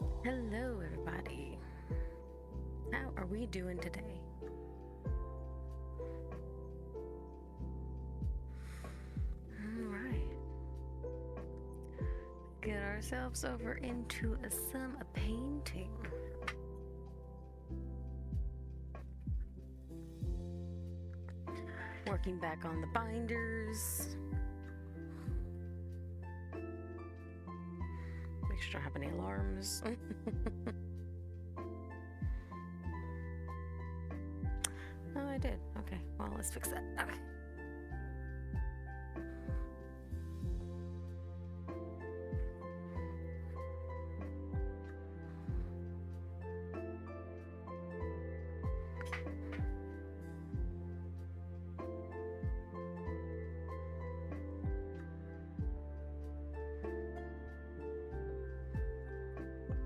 Hello, everybody. How are we doing today? All right. Get ourselves over into some painting. Working back on the binders. Make sure I don't have any alarms. Oh, I did. Okay, well, let's fix that. Okay.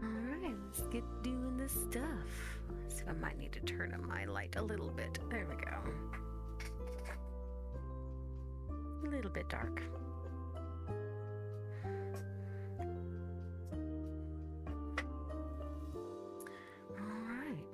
Alright, let's get doing this stuff. Let's see if I might need to turn on my light a little bit. There we go. A little bit dark. Alright.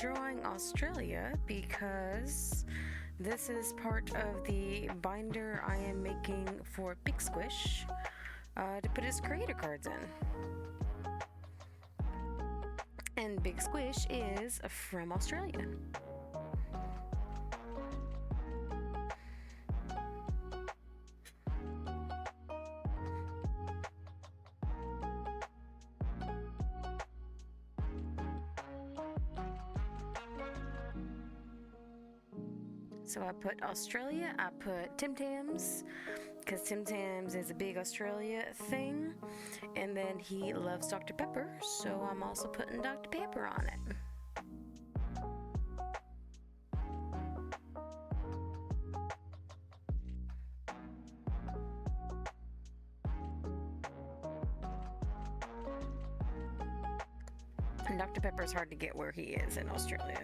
drawing Australia because this is part of the binder I am making for Big Squish to put his creator cards in. And Big Squish is from Australia. So I put Australia, I put Tim Tams, because Tim Tams is a big Australia thing, and then he loves Dr. Pepper, so I'm also putting Dr. Pepper on it. And Dr. Pepper's hard to get where he is in Australia.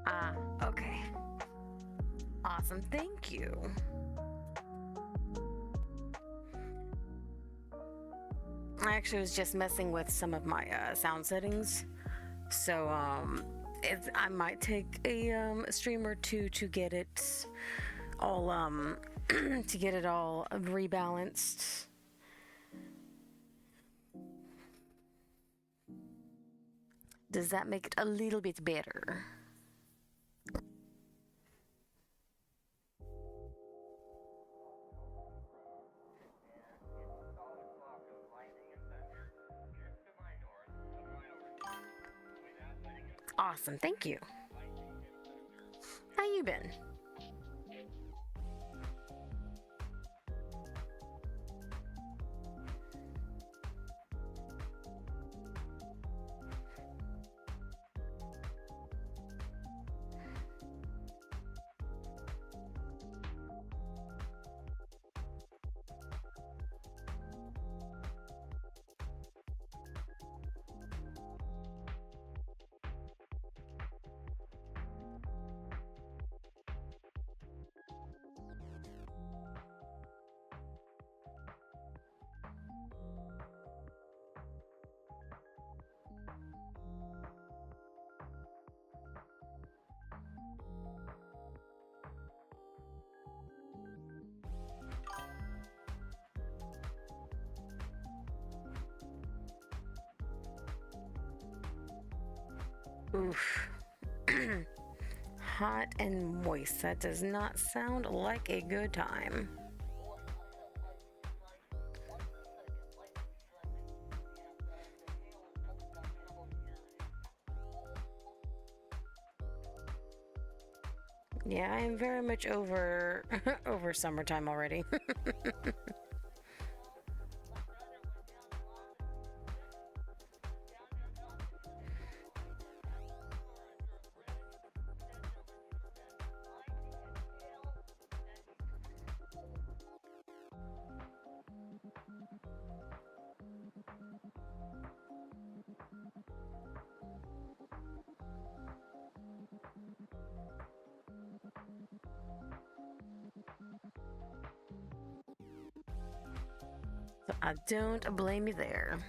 Ah, okay. Awesome, thank you. I actually was just messing with some of my sound settings, so I might take a stream or two to get it all to get it all rebalanced. Does that make it a little bit better? Awesome, thank you. How you been? Oof. Hot and moist. That does not sound like a good time. Yeah, I am very much over over summertime already. So I don't blame you there.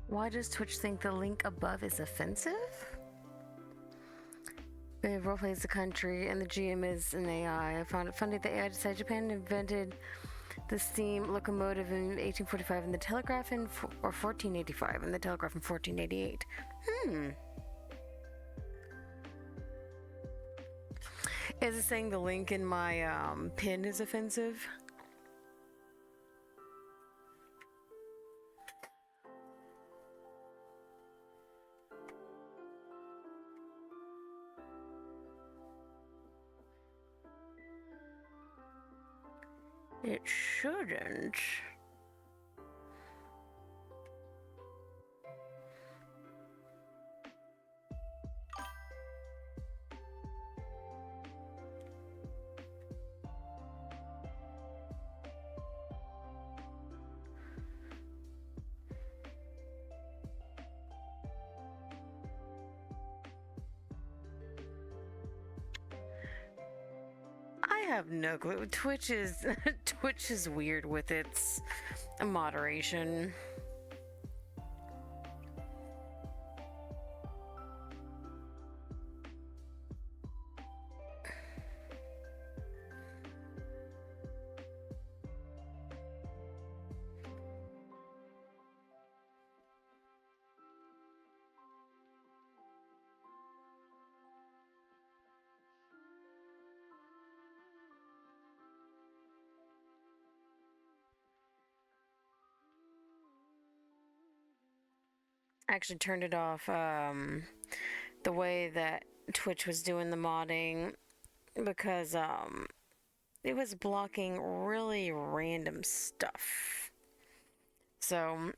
Why does Twitch think the link above is offensive? It roleplays the country and the GM is an AI. I found it funny that AI decided Japan invented the steam locomotive in 1845 and the telegraph in or 1485 and the telegraph in 1488. Is it saying the link in my pin is offensive? It shouldn't. I have no clue. Twitch is Twitch is weird with its moderation. I actually turned it off the way that Twitch was doing the modding because it was blocking really random stuff. So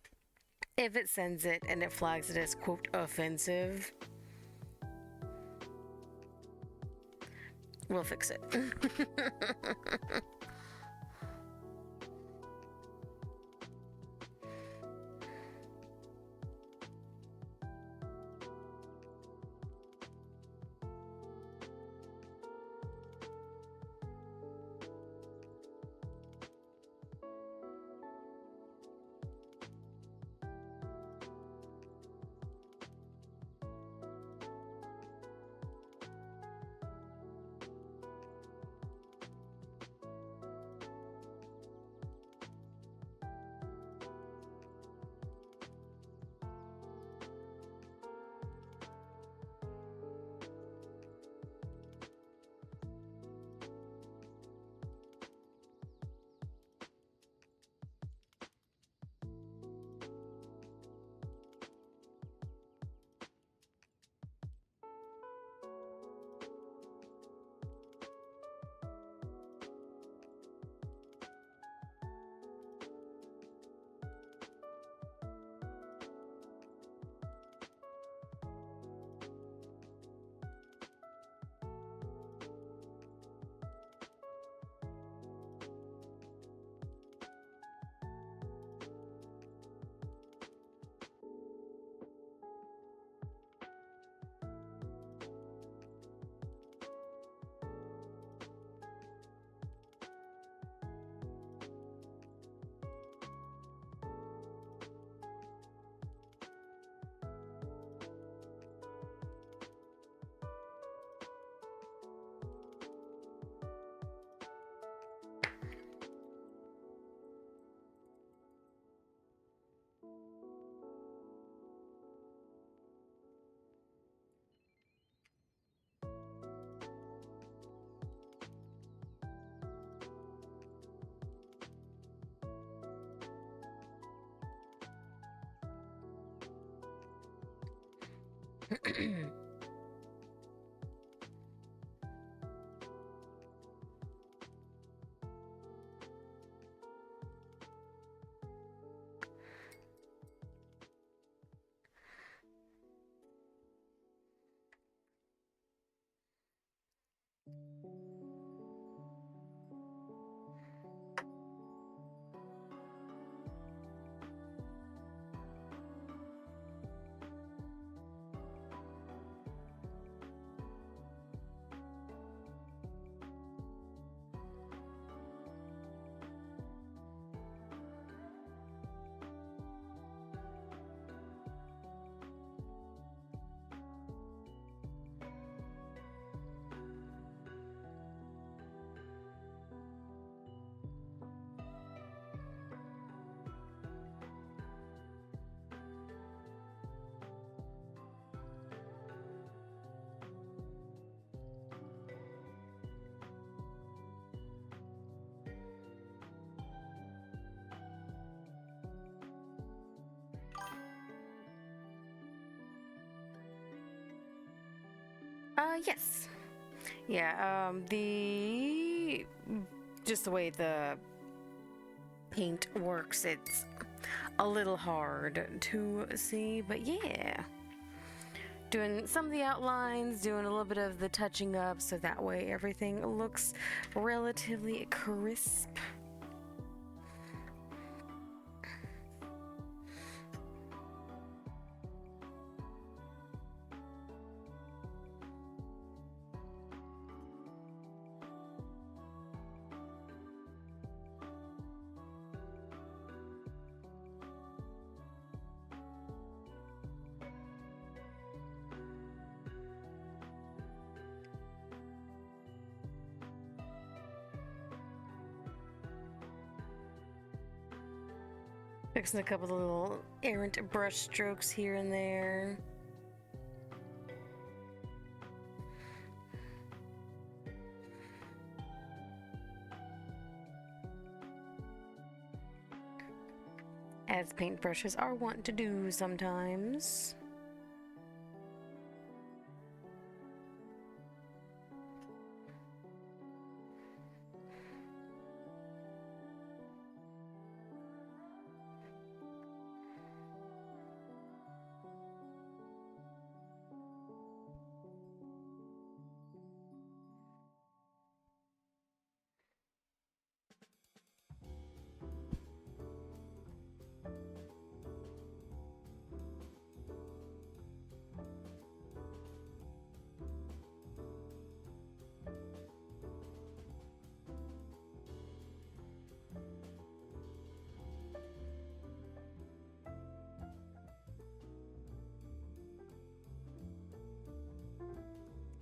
if it sends it and it flags it as quote offensive, we'll fix it. Yes. Yeah, just the way the paint works, it's a little hard to see, but yeah. Doing some of the outlines, doing a little bit of the touching up, so that way everything looks relatively crisp. Fixing a couple of little errant brush strokes here and there. As paintbrushes are wont to do sometimes.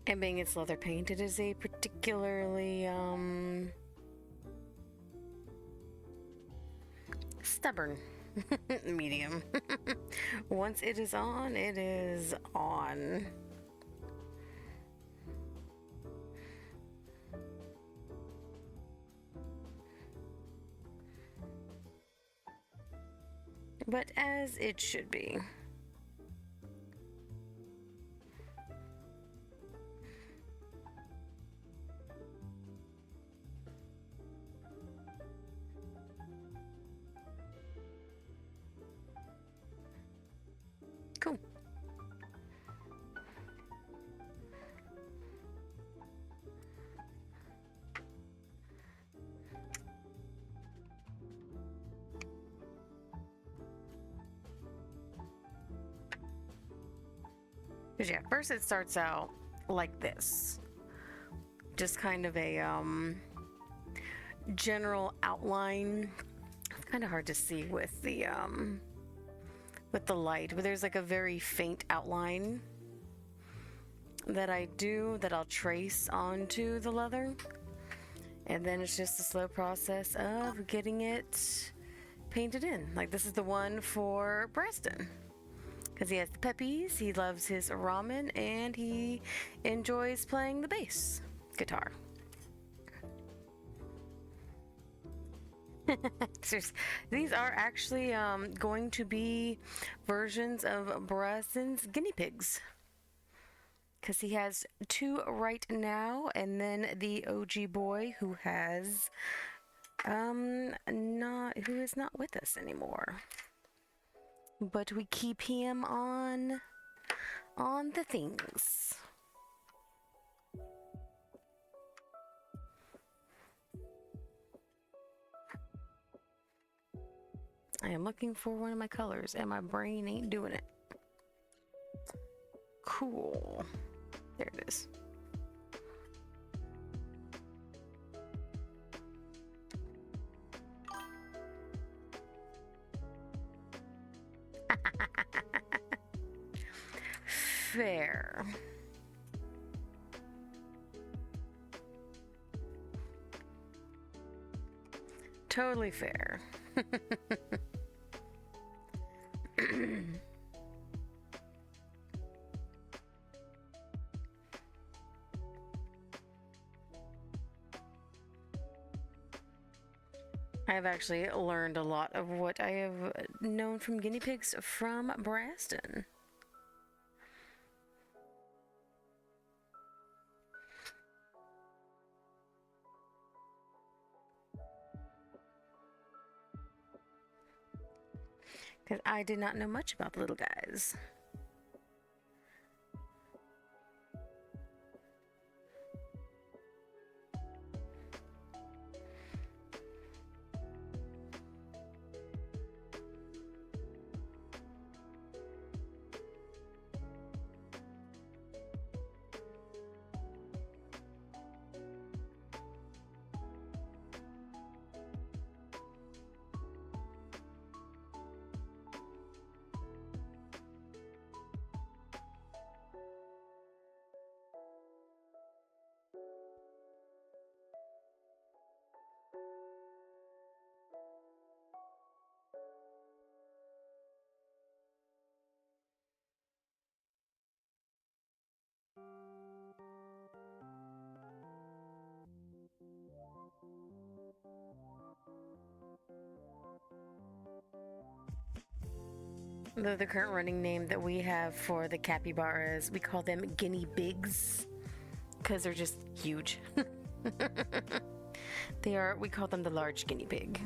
And being it's leather paint, it is a particularly stubborn medium. Once it is on, it is on. But as it should be. Cool. Because yeah, first it starts out like this. Just kind of a general outline. It's kind of hard to see with the light, but there's like a very faint outline that I'll trace onto the leather. And then it's just a slow process of getting it painted in. Like this is the one for Preston. Because he has the peppies, he loves his ramen, and he enjoys playing the bass guitar. These are actually going to be versions of Brason's guinea pigs. Because he has two right now, and then the OG boy who is not with us anymore. But we keep him on the things. I am looking for one of my colors and my brain ain't doing it. Cool. There it is. Fair. Totally fair. I've actually learned a lot of what I have known from guinea pigs from Braston. because I did not know much about the little guys. The current running name that we have for the capybaras, we call them guinea pigs because they're just huge. We call them the large guinea pig.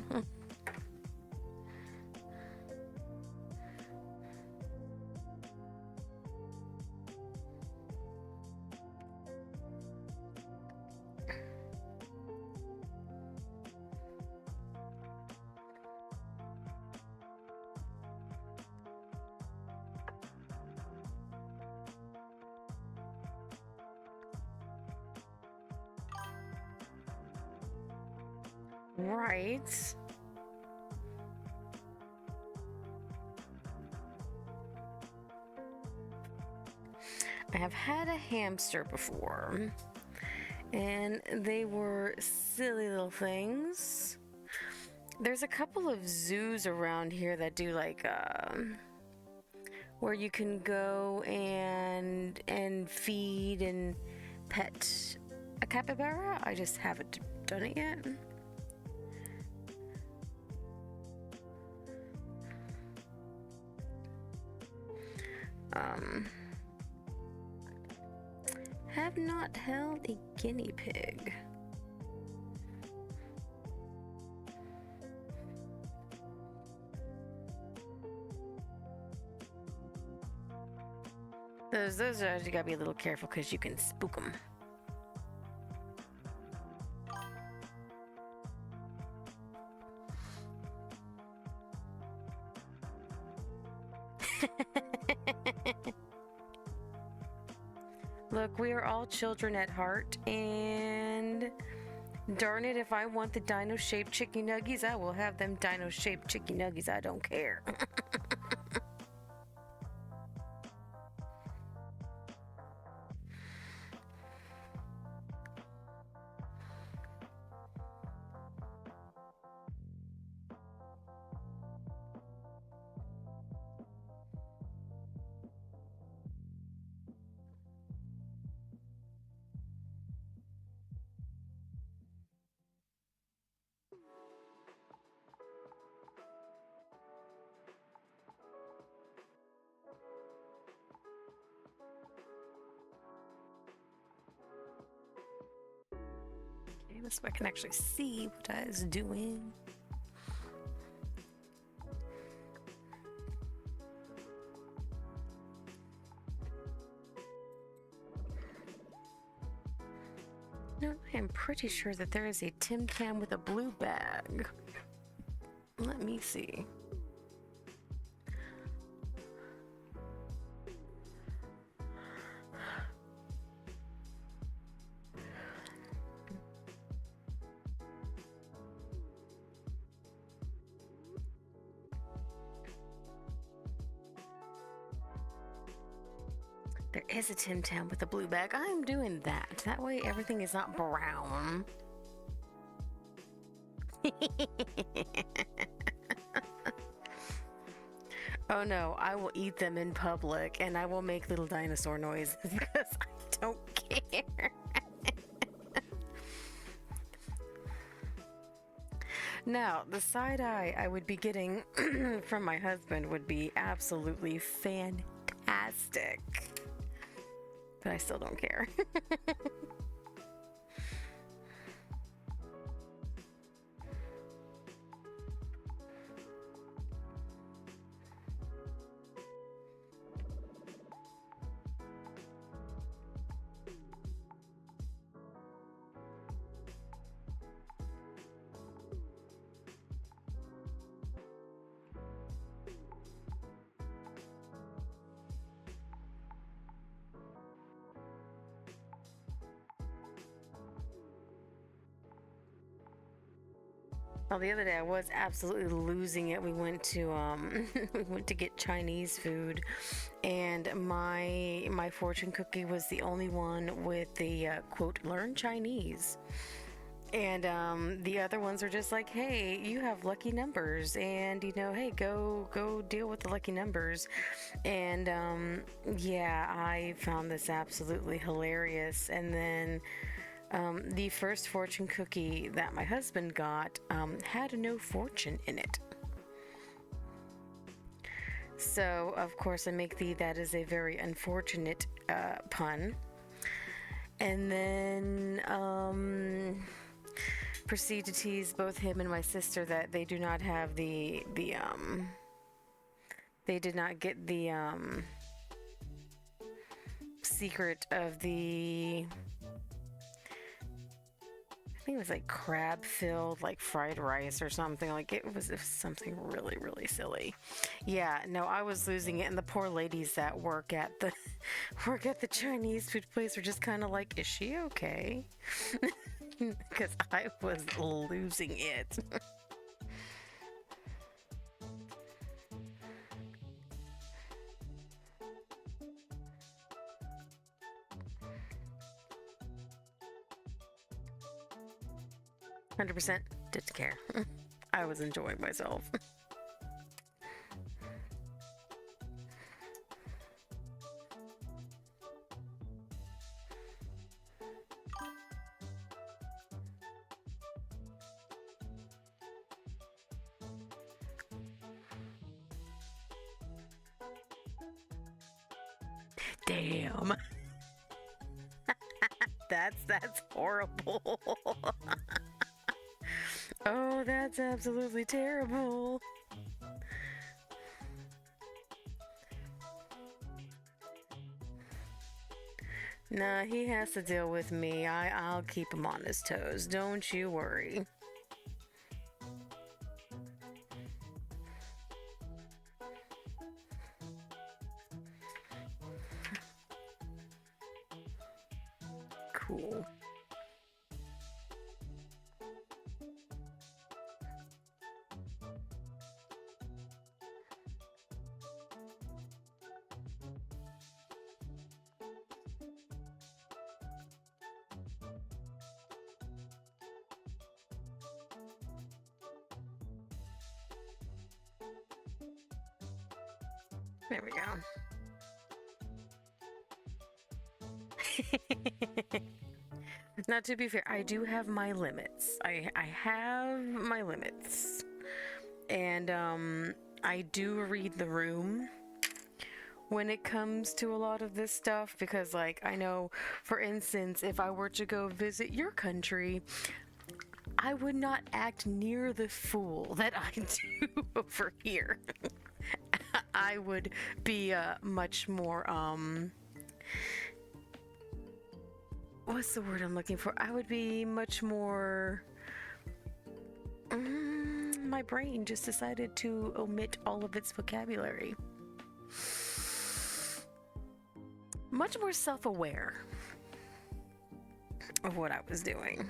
Right. I have had a hamster before, and they were silly little things. There's a couple of zoos around here that do like where you can go and feed and pet a capybara. I just haven't done it yet. Have not held a guinea pig. Those are, you gotta be a little careful because you can spook them. Look, we are all children at heart, and darn it, if I want the dino-shaped chicken nuggies, I will have them dino-shaped chicken nuggies. I don't care. Okay, this way I can actually see what I was doing. No, I am pretty sure that there is a Tim Tam with a blue bag. Let me see. There is a Tim Tam with a blue bag. I'm doing that. That way everything is not brown. Oh no, I will eat them in public and I will make little dinosaur noises because I don't care. Now, the side eye I would be getting from my husband would be absolutely fantastic. But I still don't care. Well, the other day I was absolutely losing it. We went to we went to get Chinese food, and my fortune cookie was the only one with the quote "learn Chinese." And the other ones are just like, hey, you have lucky numbers, and hey, go deal with the lucky numbers. And yeah, I found this absolutely hilarious. And then the first fortune cookie that my husband got had no fortune in it. So of course I make that is a very unfortunate pun. And then proceed to tease both him and my sister that they do not have they did not get the secret of the, I think it was like crab filled like fried rice or something. Like it was something really, really silly. Yeah, no, I was losing it, and the poor ladies that work at the Chinese food place were just kind of like, is she okay? Because I was losing it. 100% didn't care. I was enjoying myself. Damn. That's horrible. Oh, that's absolutely terrible. Nah, he has to deal with me. I'll keep him on his toes. Don't you worry. Cool. There we go. Now, to be fair, I do have my limits. I have my limits. And I do read the room when it comes to a lot of this stuff, because like I know, for instance, if I were to go visit your country, I would not act near the fool that I do over here. I would be much more what's the word I'm looking for? I would be much more my brain just decided to omit all of its vocabulary. Much more self-aware of what I was doing.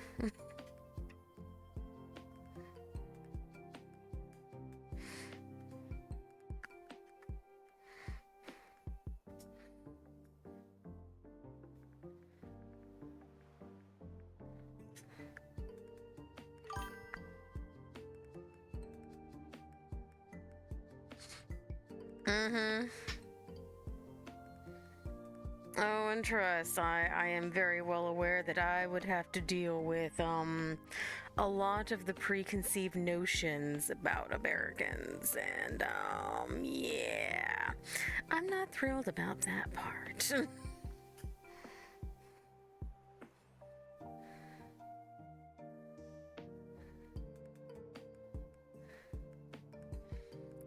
Mm-hmm. Oh, and trust, I am very well aware that I would have to deal with a lot of the preconceived notions about Americans, and yeah, I'm not thrilled about that part.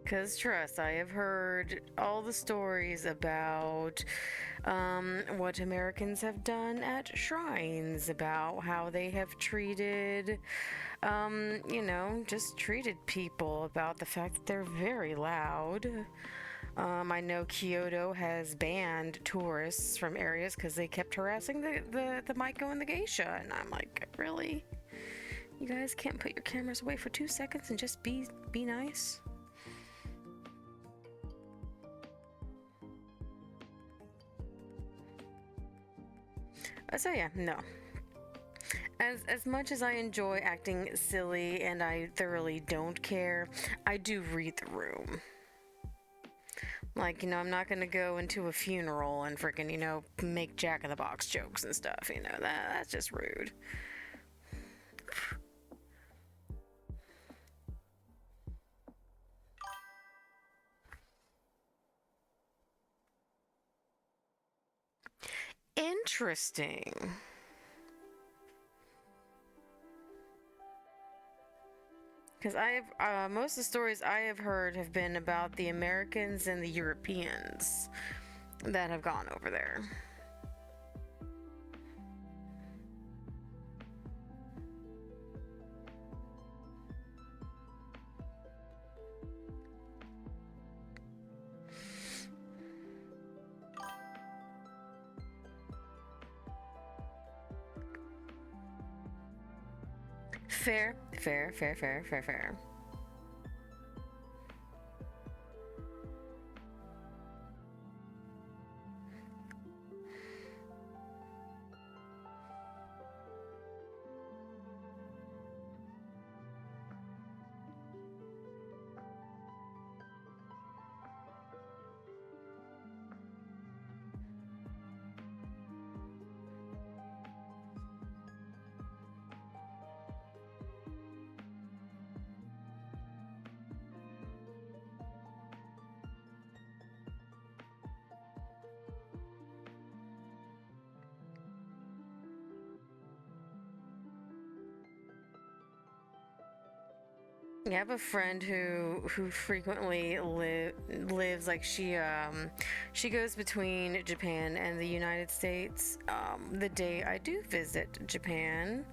Because trust, I have heard all the stories about what Americans have done at shrines, about how they have treated, just treated people, about the fact that they're very loud. I know Kyoto has banned tourists from areas because they kept harassing the Maiko and the geisha, and I'm like, really? You guys can't put your cameras away for 2 seconds and just be nice. So yeah, no. As much as I enjoy acting silly and I thoroughly don't care, I do read the room. Like, I'm not gonna go into a funeral and freaking, make Jack in the Box jokes and stuff, that's just rude. Interesting. Because most of the stories I have heard have been about the Americans and the Europeans that have gone over there. Fair. I have a friend who frequently lives, like, she goes between Japan and the United States. The day I do visit Japan,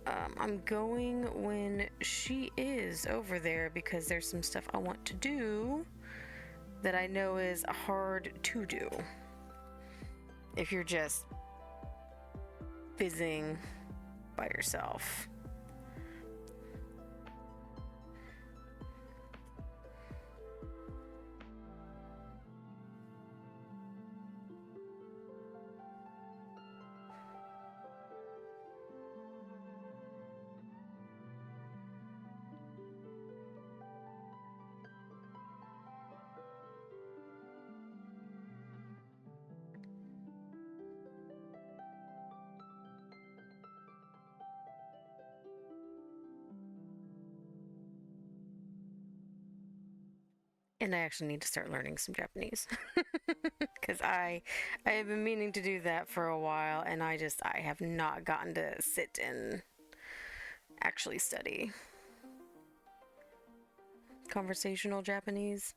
I'm going when she is over there because there's some stuff I want to do that I know is hard to do if you're just visiting by yourself. And I actually need to start learning some Japanese because I have been meaning to do that for a while, and I have not gotten to sit and actually study conversational Japanese.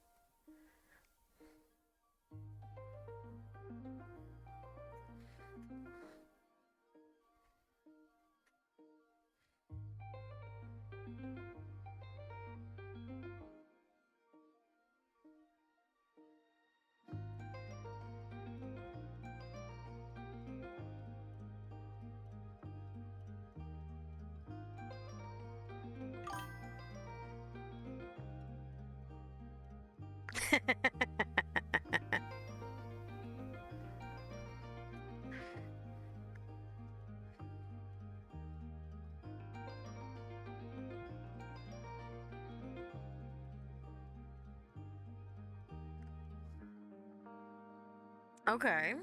Okay.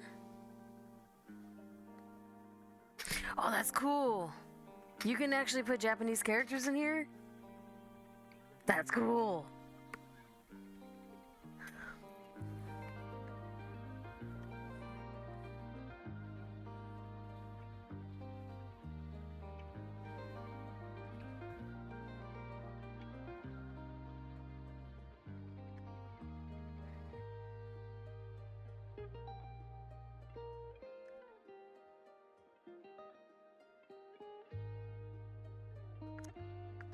Oh, that's cool. You can actually put Japanese characters in here? That's cool.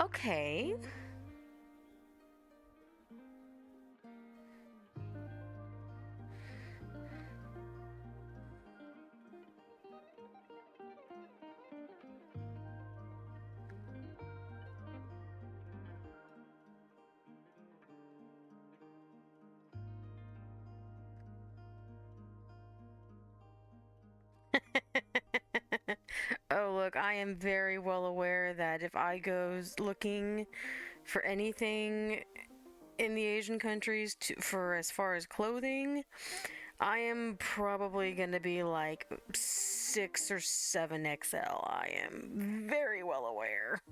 Okay. I am very well aware that if I go looking for anything in the Asian countries for as far as clothing, I am probably gonna be like 6 or 7 XL. I am very well aware.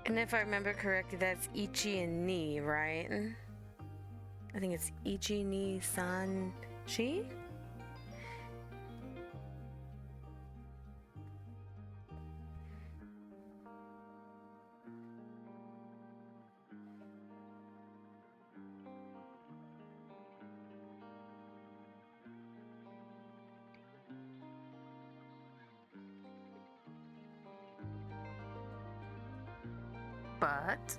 And if I remember correctly, that's Ichi and Ni, right? I think it's Ichi ni san chi. But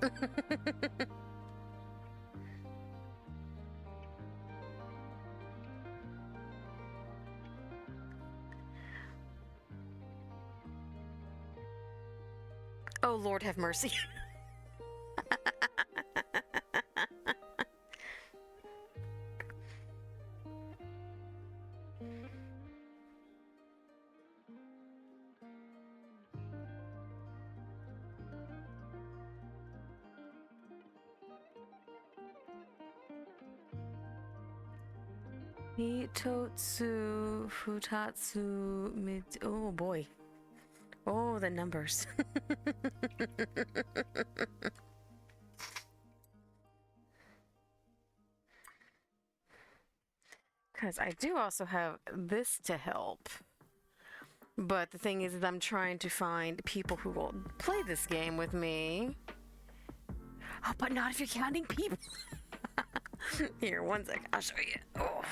oh, Lord have mercy. Hitotsu Futatsu Mid. Oh boy. Oh, the numbers. Because I do also have this to help. But the thing is that I'm trying to find people who will play this game with me. Oh, but not if you're counting people. Here, one sec. I'll show you. Oh.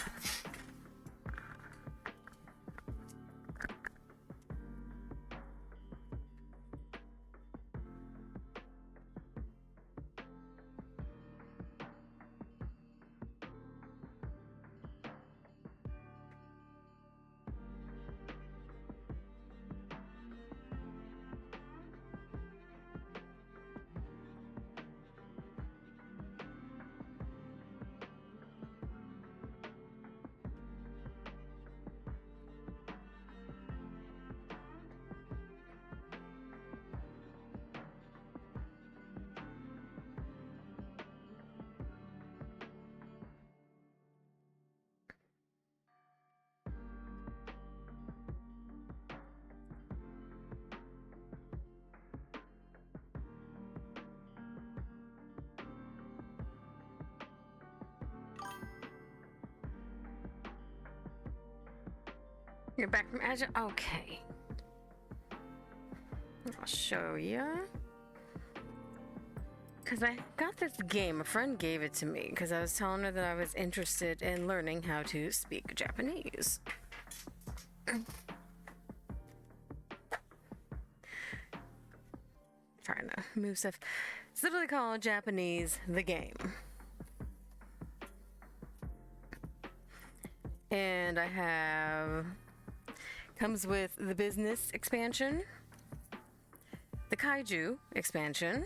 You're back from Agile? Okay. I'll show you. Because I got this game, a friend gave it to me because I was telling her that I was interested in learning how to speak Japanese. Trying to move stuff. It's literally called Japanese the Game. And I have... comes with the business expansion, the kaiju expansion,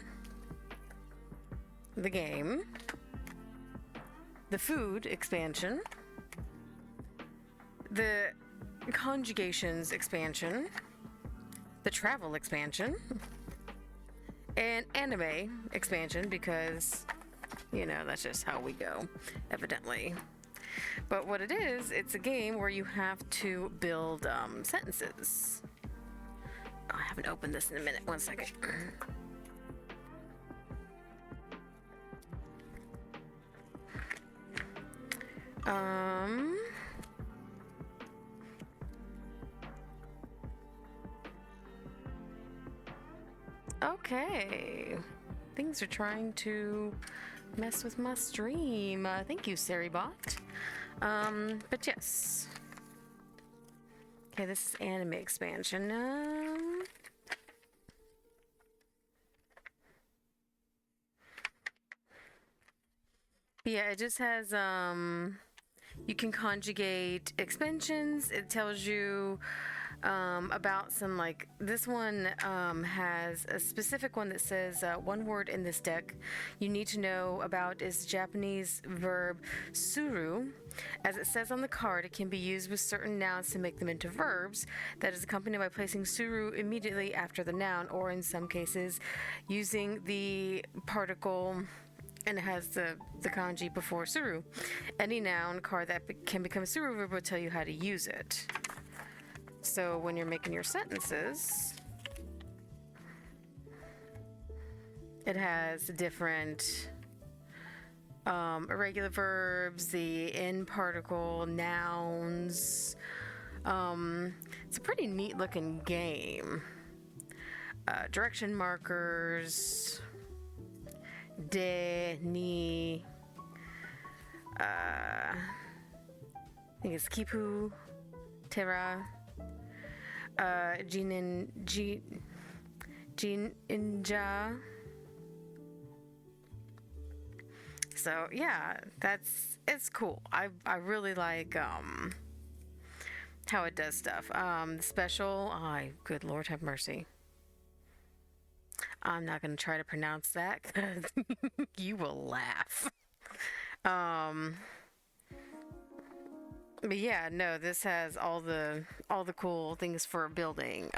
the game, the food expansion, the conjugations expansion, the travel expansion, and anime expansion because, you know, that's just how we go, evidently. But what it is, it's a game where you have to build sentences. Oh, I haven't opened this in a minute. One second. Okay. Things are trying to mess with my stream. Thank you, Saribot. But yes. Okay, this is anime expansion. But yeah, it just has you can conjugate expansions. It tells you about some, like this one has a specific one that says one word in this deck you need to know about is the Japanese verb suru. As it says on the card, it can be used with certain nouns to make them into verbs. That is accompanied by placing suru immediately after the noun, or in some cases, using the particle, and it has the kanji before suru. Any noun card that can become a suru verb will tell you how to use it. So when you're making your sentences, it has different irregular verbs, the in particle, nouns. It's a pretty neat looking game. Direction markers, de, ni, I think it's kipu, tera, Jininja. So yeah, it's cool. I really like how it does stuff. Special, good Lord have mercy. I'm not gonna try to pronounce that because you will laugh. But yeah, no, this has all the cool things for building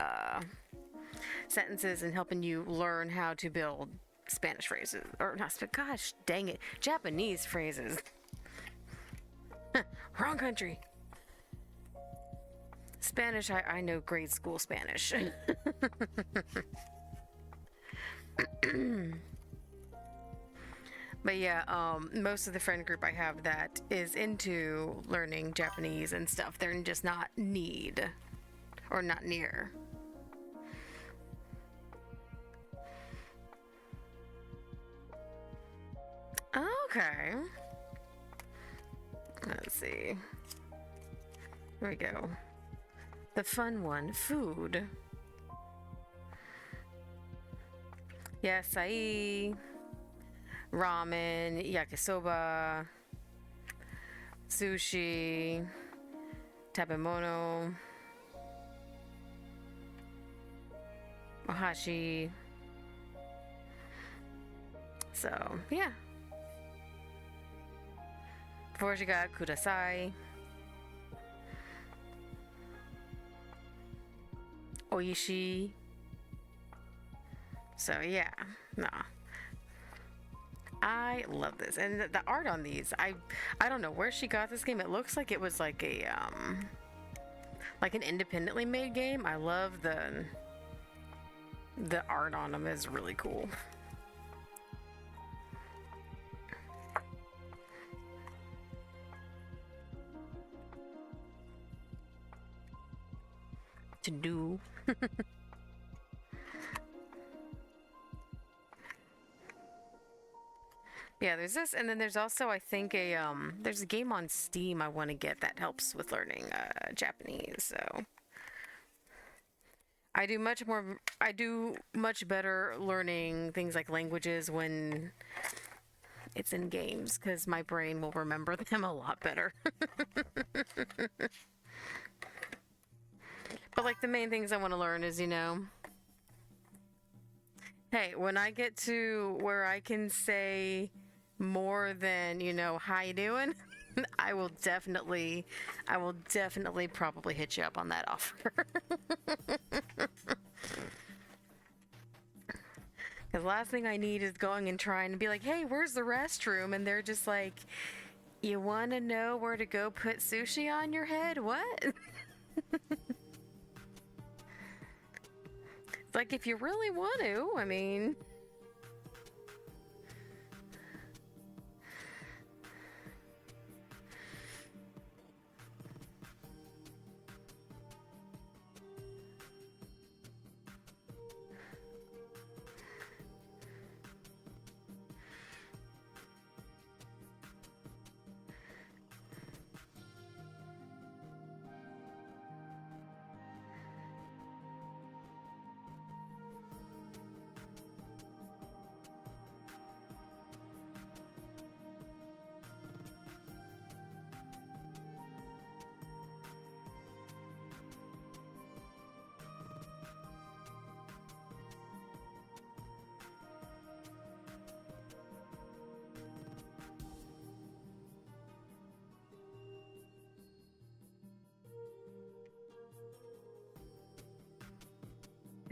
sentences and helping you learn how to build Spanish phrases, or not. Gosh, dang it, Japanese phrases. Wrong country. Spanish, I know grade school Spanish. But yeah, most of the friend group I have that is into learning Japanese and stuff, they're just not need or not near. Okay. Let's see. Here we go. The fun one, food. Yasai, ramen, yakisoba, sushi, tabemono, ohashi. So, yeah. Before she got kudasai, oishi. So yeah, no. I love this, and the art on these, I don't know where she got this game. It looks like it was like a like an independently made game. I love the art on them is really cool. To do. Yeah, there's this, and then there's also, I think, there's a game on Steam I want to get that helps with learning Japanese. So I do much better learning things like languages when it's in games, because my brain will remember them a lot better. But like the main things I want to learn is, hey, when I get to where I can say more than, how you doing? I will definitely probably hit you up on that offer. Because the last thing I need is going and trying to be like, hey, where's the restroom? And they're just like, you want to know where to go put sushi on your head? What? It's like, if you really want to, I mean...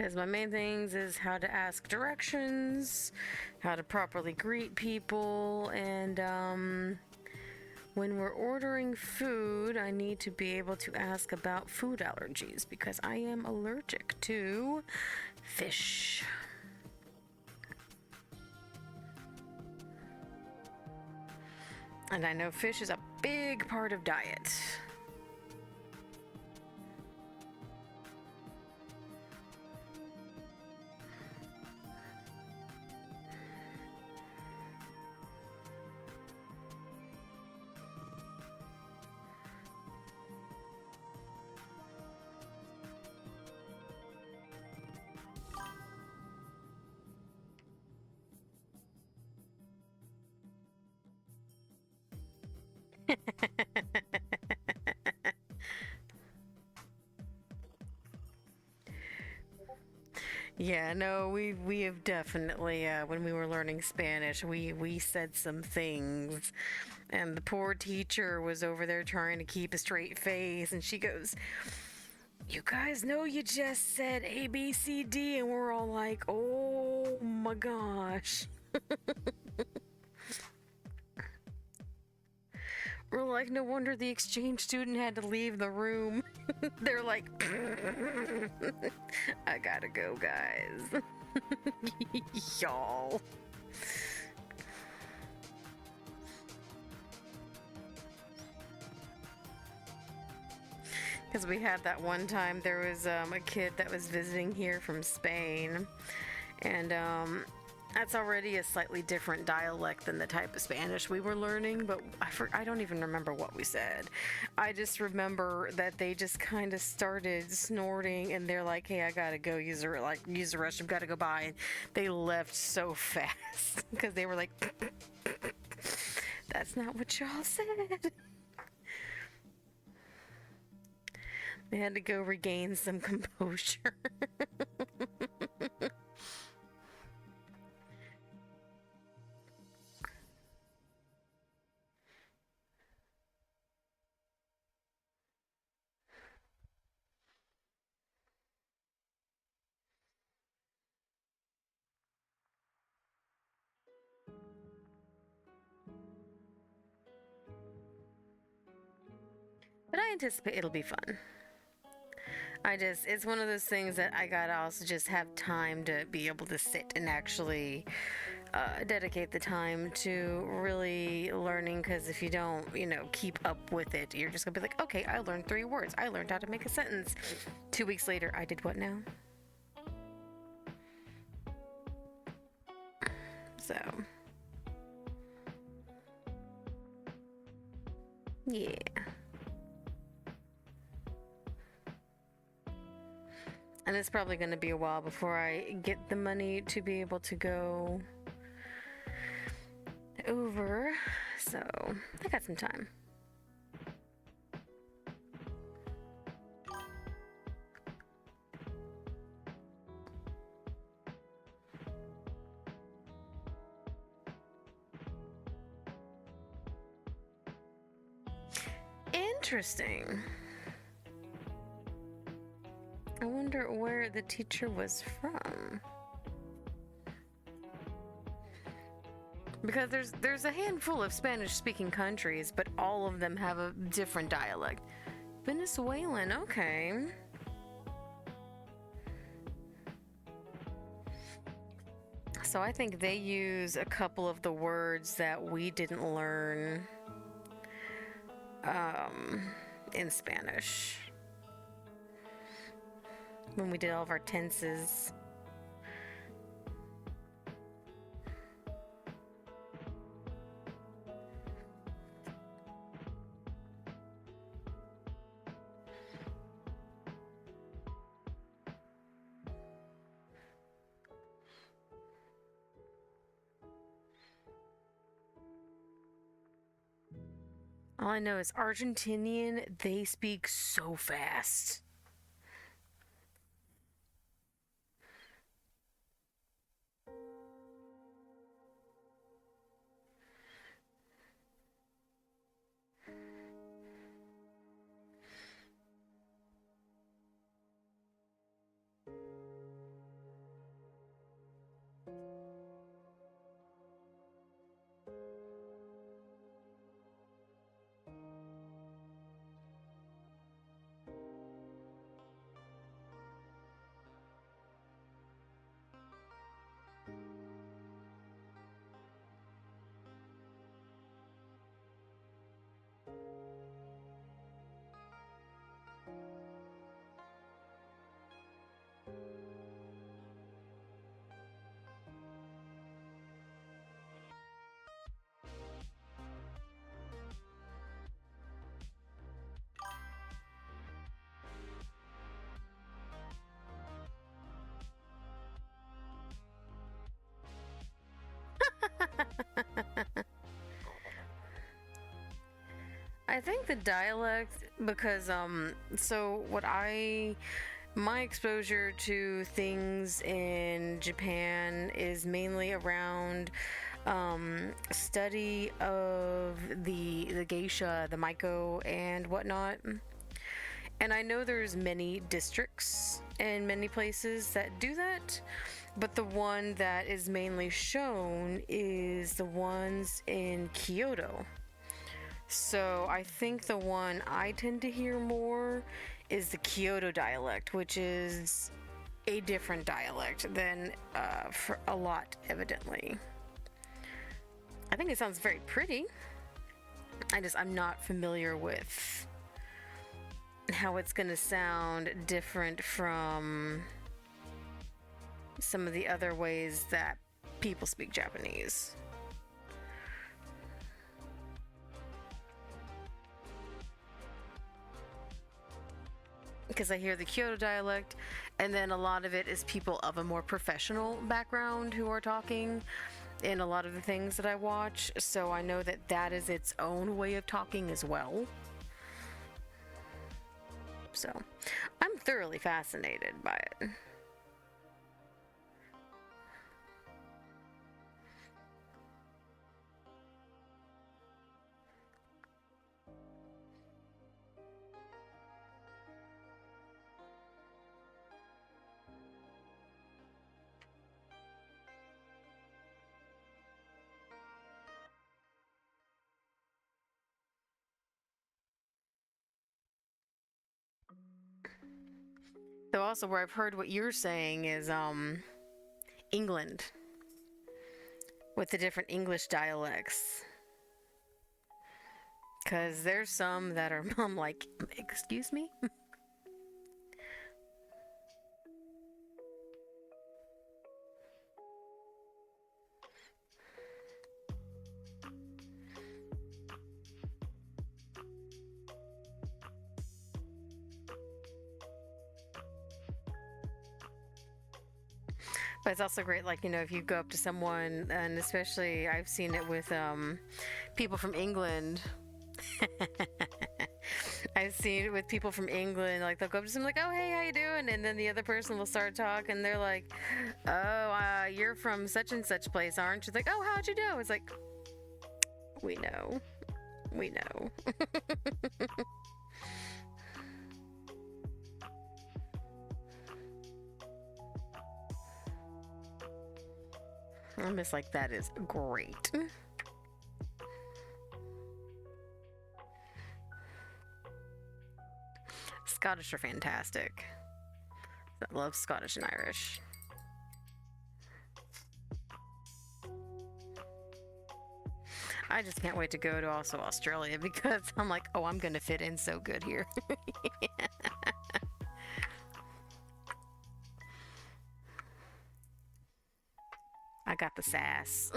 Because my main things is how to ask directions, how to properly greet people, and when we're ordering food, I need to be able to ask about food allergies because I am allergic to fish. And I know fish is a big part of diet. Yeah, no, we have definitely when we were learning Spanish, we said some things, and the poor teacher was over there trying to keep a straight face, and she goes, "You guys know you just said A B C D," and we're all like, "Oh my gosh." We're like, no wonder the exchange student had to leave the room. They're like, I gotta go, guys. Y'all. Because we had that one time, there was a kid that was visiting here from Spain, and that's already a slightly different dialect than the type of Spanish we were learning, but I don't even remember what we said. I just remember that they just kind of started snorting, and they're like, "Hey, I gotta go use the restroom, gotta go by," and they left so fast because they were like, "That's not what y'all said." They had to go regain some composure. But I anticipate it'll be fun. It's one of those things that I gotta also just have time to be able to sit and actually dedicate the time to really learning. Because if you don't, keep up with it, you're just gonna be like, okay, I learned 3 words. I learned how to make a sentence. 2 weeks later, I did what now? So, yeah. And it's probably going to be a while before I get the money to be able to go over. So, I got some time. Interesting. I wonder where the teacher was from. Because there's a handful of Spanish-speaking countries, but all of them have a different dialect. Venezuelan, okay. So I think they use a couple of the words that we didn't learn in Spanish when we did all of our tenses. All I know is Argentinian, they speak so fast. I think the dialect, because so what I my exposure to things in Japan is mainly around study of the geisha, the maiko, and whatnot. And I know there's many districts in many places that do that, but the one that is mainly shown is the ones in Kyoto. So I think the one I tend to hear more is the Kyoto dialect, which is a different dialect than for a lot, evidently. I think it sounds very pretty. I'm not familiar with how it's gonna sound different from some of the other ways that people speak Japanese. Because I hear the Kyoto dialect, and then a lot of it is people of a more professional background who are talking in a lot of the things that I watch, so I know that that is its own way of talking as well. So I'm thoroughly fascinated by it. So also where I've heard what you're saying is England with the different English dialects. Cause there's some that are I'm like, excuse me? But it's also great, like, if you go up to someone, and especially I've seen it with people from England. I've seen it with people from England, like they'll go up to someone like, "Oh, hey, how you doing?" And then the other person will start talking. They're like, "Oh, you're from such and such place, aren't you?" It's like, "Oh, how'd you know?" It's like, we know, we know. I'm just like, that is great. Scottish are fantastic. I love Scottish and Irish. I just can't wait to go to also Australia because I'm like, oh, I'm gonna fit in so good here. I got the sass.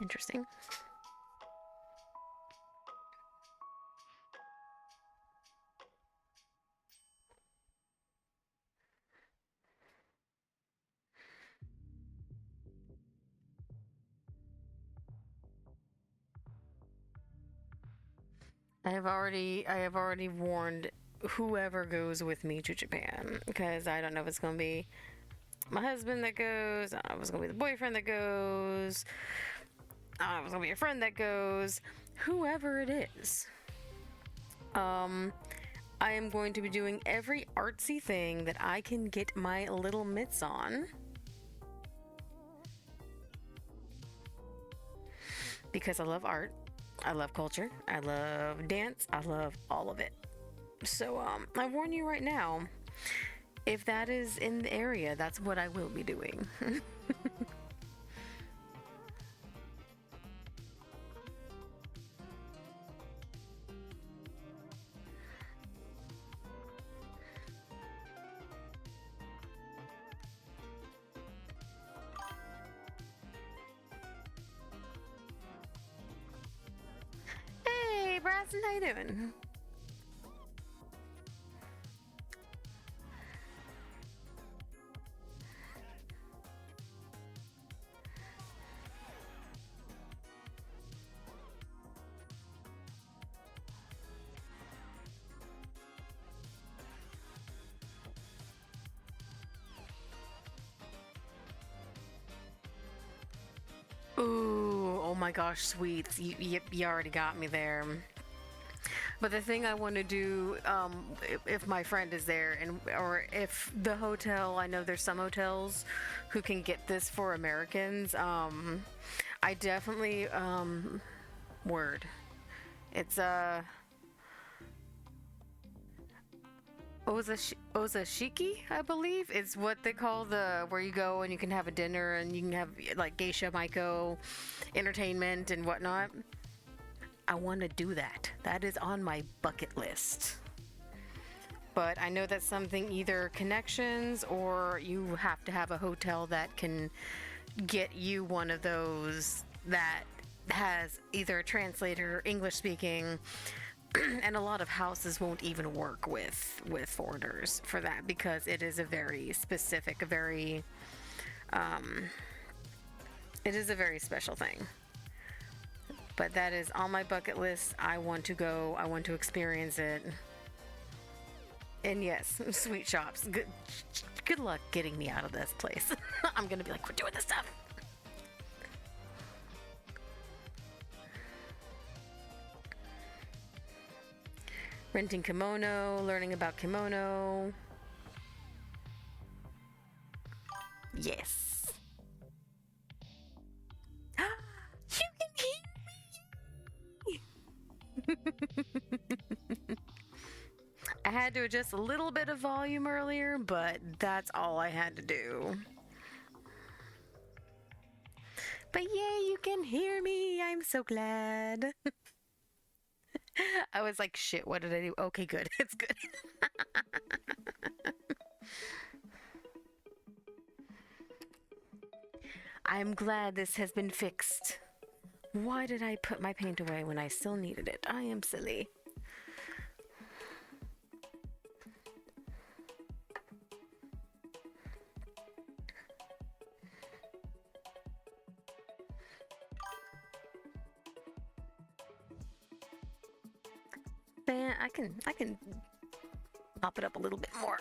Interesting. I have already warned whoever goes with me to Japan because I don't know if it's gonna be my husband that goes. I don't know if it's gonna be the boyfriend that goes. I don't know if it's gonna be a friend that goes. Whoever it is. Um, I am going to be doing every artsy thing that I can get my little mitts on. Because I love art, I love culture, I love dance, I love all of it. So, I warn you right now, If that is in the area, that's what I will be doing. Hey, Bryson, how you doing? Ooh, oh my gosh, sweets. Yep, you already got me there. But the thing I want to do, if my friend is there, and or if the hotel, I know there's some hotels who can get this for Americans. I definitely, word. It's Ozashiki, I believe. It's what they call the where you go and you can have a dinner and you can have like geisha maiko entertainment and whatnot. I want to do that. That is on my bucket list. But I know that's something either connections or you have to have a hotel that can get you one of those that has either a translator, English speaking, and a lot of houses won't even work with foreigners for that because it is a very specific, a very it is a very special thing. But that is on my bucket list. I want to go. I want to experience it. And yes, sweet shops. Good luck getting me out of this place. I'm gonna be like, we're doing this stuff. Renting kimono, learning about kimono. Yes. You can hear me. I had to adjust a little bit of volume earlier, but that's all I had to do. But yay, you can hear me. I'm so glad. I was like, shit, what did I do? Okay, good. It's good. I'm glad this has been fixed. Why did I put my paint away when I still needed it? I am silly. Man, I can pop it up a little bit more.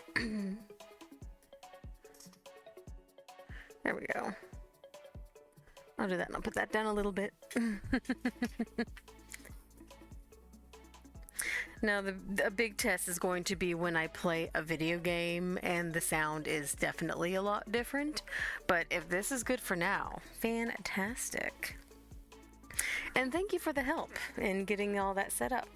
There we go. I'll do that and I'll put that down a little bit. Now, a big test is going to be when I play a video game and the sound is definitely a lot different. But if this is good for now, fantastic. And thank you for the help in getting all that set up.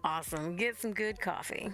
Awesome. Get some good coffee.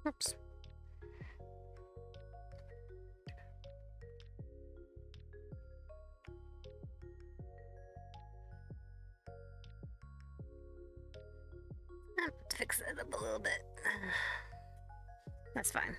Oops. Fix it up a little bit. That's fine.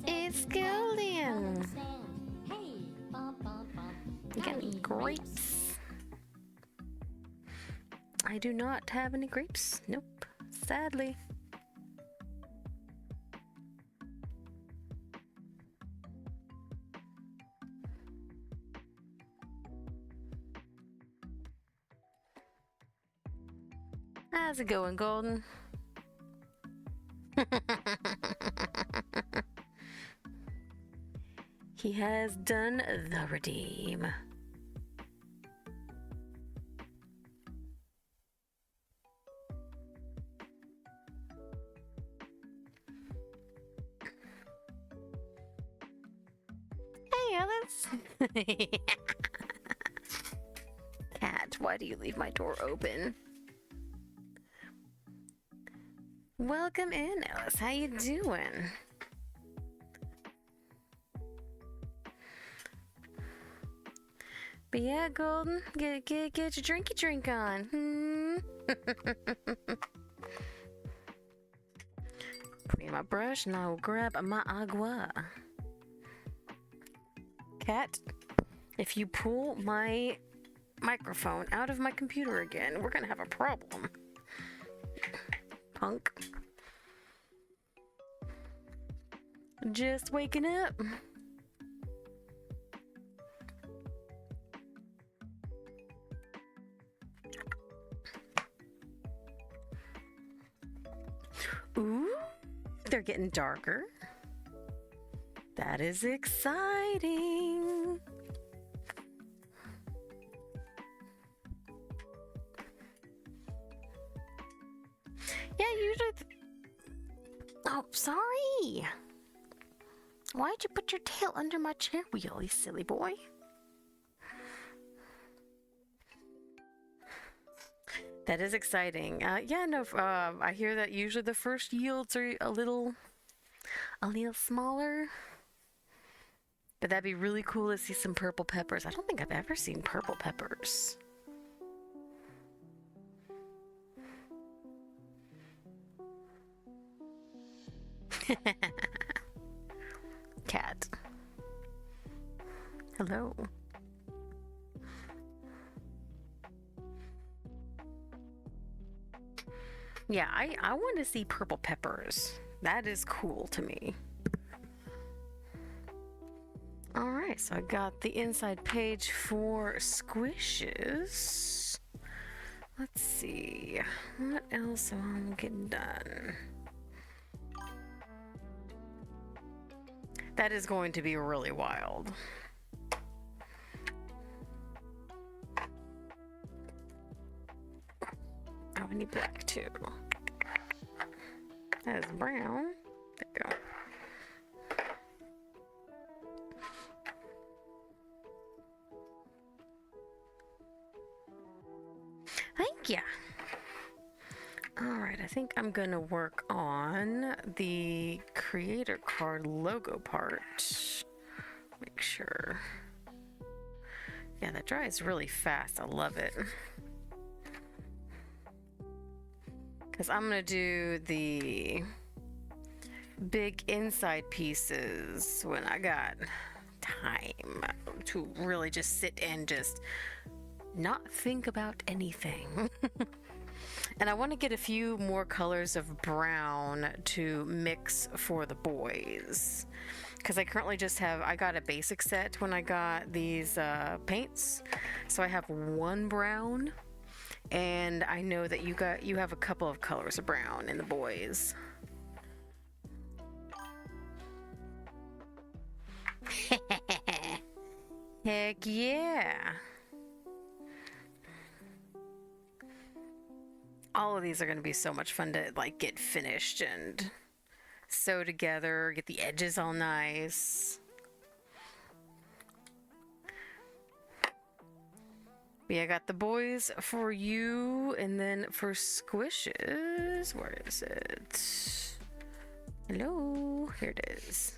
It's golden. You got any grapes? I do not have any grapes. Nope. Sadly. How's it going, Golden? He has done the redeem. Hey, Alice. Cat, why do you leave my door open? Welcome in, Alice. How you doing? But yeah, Golden, get your drinky drink on. Put in my brush and I'll grab my agua. Cat, if you pull my microphone out of my computer again, we're gonna have a problem. Punk. Just waking up. Ooh, they're getting darker. That is exciting. Yeah, usually. Oh, sorry. Why'd you put your tail under my chair wheel, you silly boy? That is exciting. Yeah, no, I hear that usually the first yields are a little smaller. But that'd be really cool to see some purple peppers. I don't think I've ever seen purple peppers. Cat. Hello. Yeah, I want to see purple peppers. That is cool to me. Alright, so I got the inside page for squishes. Let's see. What else am I getting done? That is going to be really wild. Oh, I need black too. That is brown. There we go. Thank you. Alright, I think I'm gonna work on the creator card logo part. Make sure. Yeah, that dries really fast. I love it. Because I'm gonna do the big inside pieces when I got time to really just sit and just not think about anything. And I want to get a few more colors of brown to mix for the boys, because I currently just have, I got a basic set when I got these paints, so I have one brown, and I know that you have a couple of colors of brown in the boys. Heck yeah. All of these are going to be so much fun to like get finished and sew together, get the edges all nice. But yeah, I got the boys for you, and then for squishes, where is it? Hello, here it is.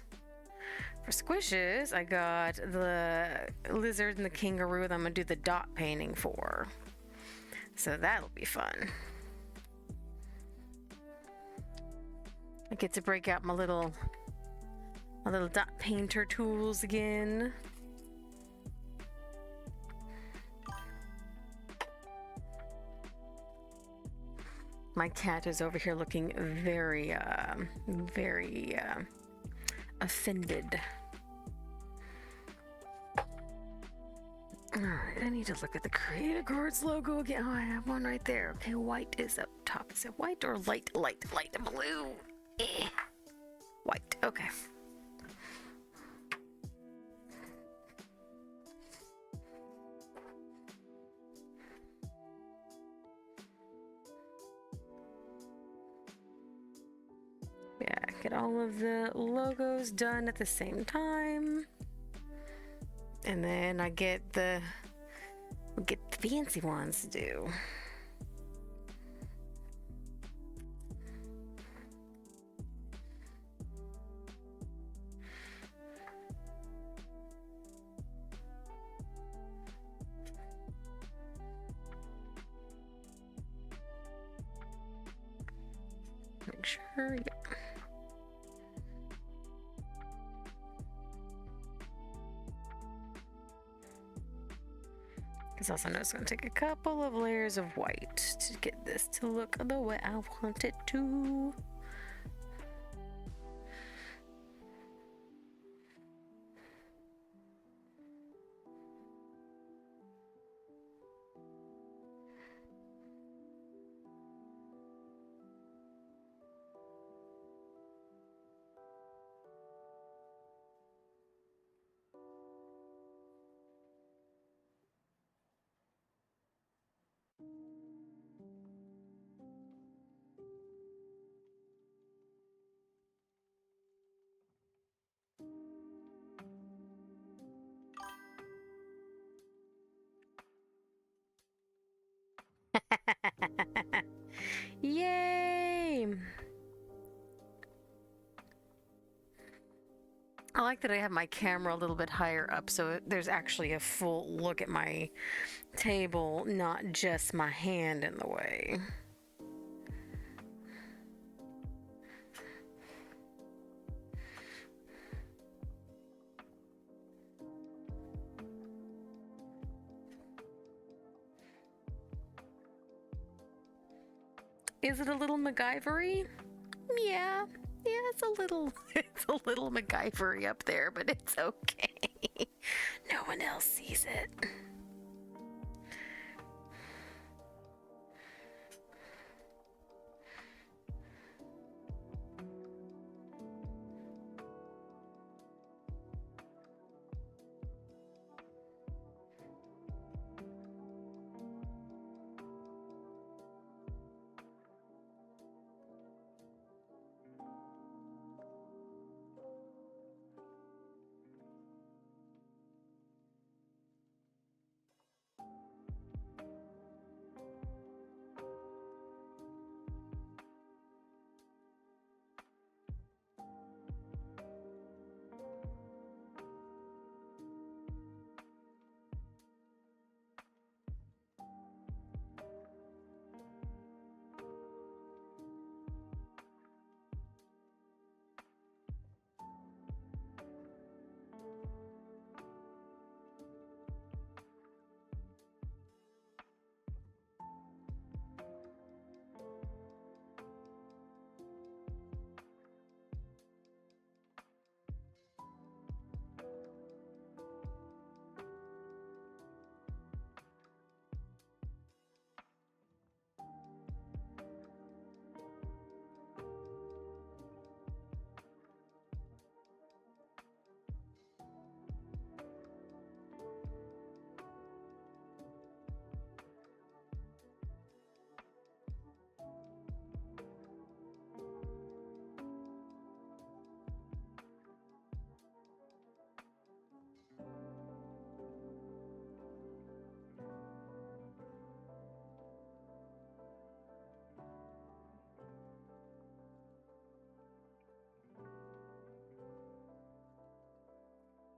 For squishes, I got the lizard and the kangaroo that I'm going to do the dot painting for. So that'll be fun. I get to break out my little dot painter tools again. My cat is over here looking very offended. Alright, I need to look at the Creative Cards logo again. Oh, I have one right there. Okay, white is up top. Is it white or light blue? White, okay. Yeah, get all of the logos done at the same time. And then I get the fancy ones to do. Make sure, yeah. Because also know it's going to take a couple of layers of white to get this to look the way I want it to. Yay! I like that I have my camera a little bit higher up so there's actually a full look at my table, not just my hand in the way. Is it a little MacGyvery? Yeah, it's a little MacGyvery up there, but it's okay. No one else sees it.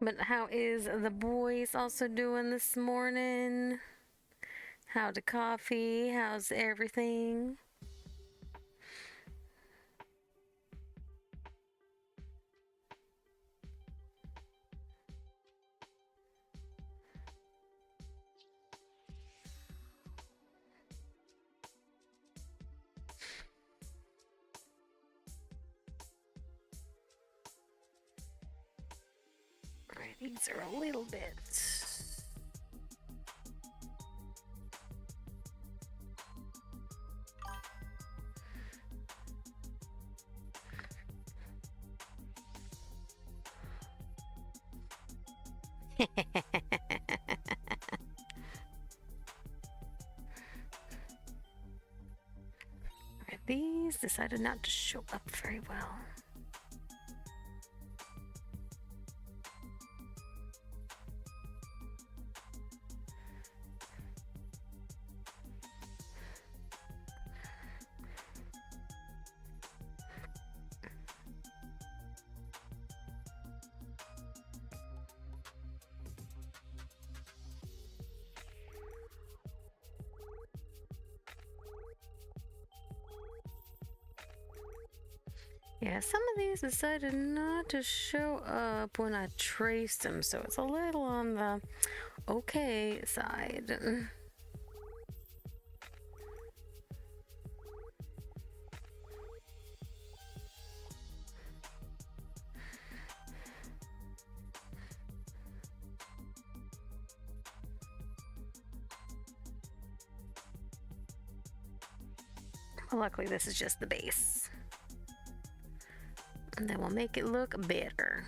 But how is the boys also doing this morning? How's the coffee? How's everything? These are a little bit. These decided not to show up very well. Yeah, some of these decided not to show up when I traced them, so it's a little on the okay side. Well, luckily, this is just the base. And then we'll make it look better.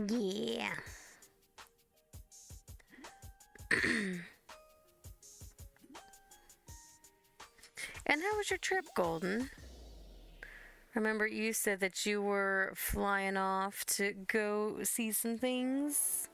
Yeah. And how was your trip, Golden? Remember you said that you were flying off to go see some things?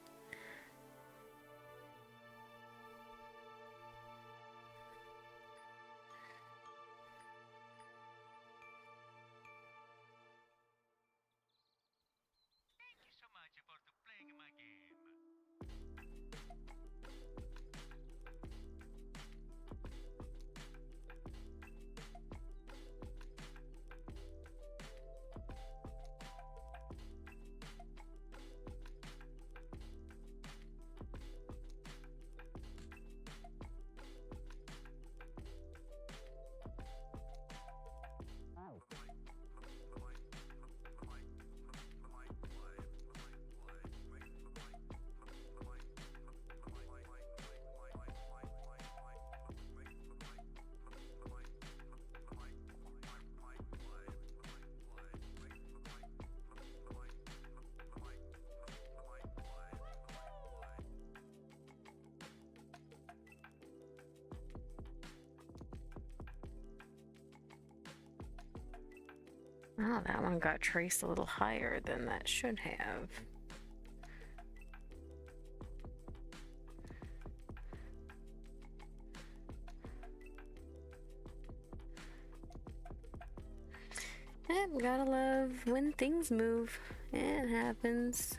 Oh, that one got traced a little higher than that should have. Gotta love when things move. It happens.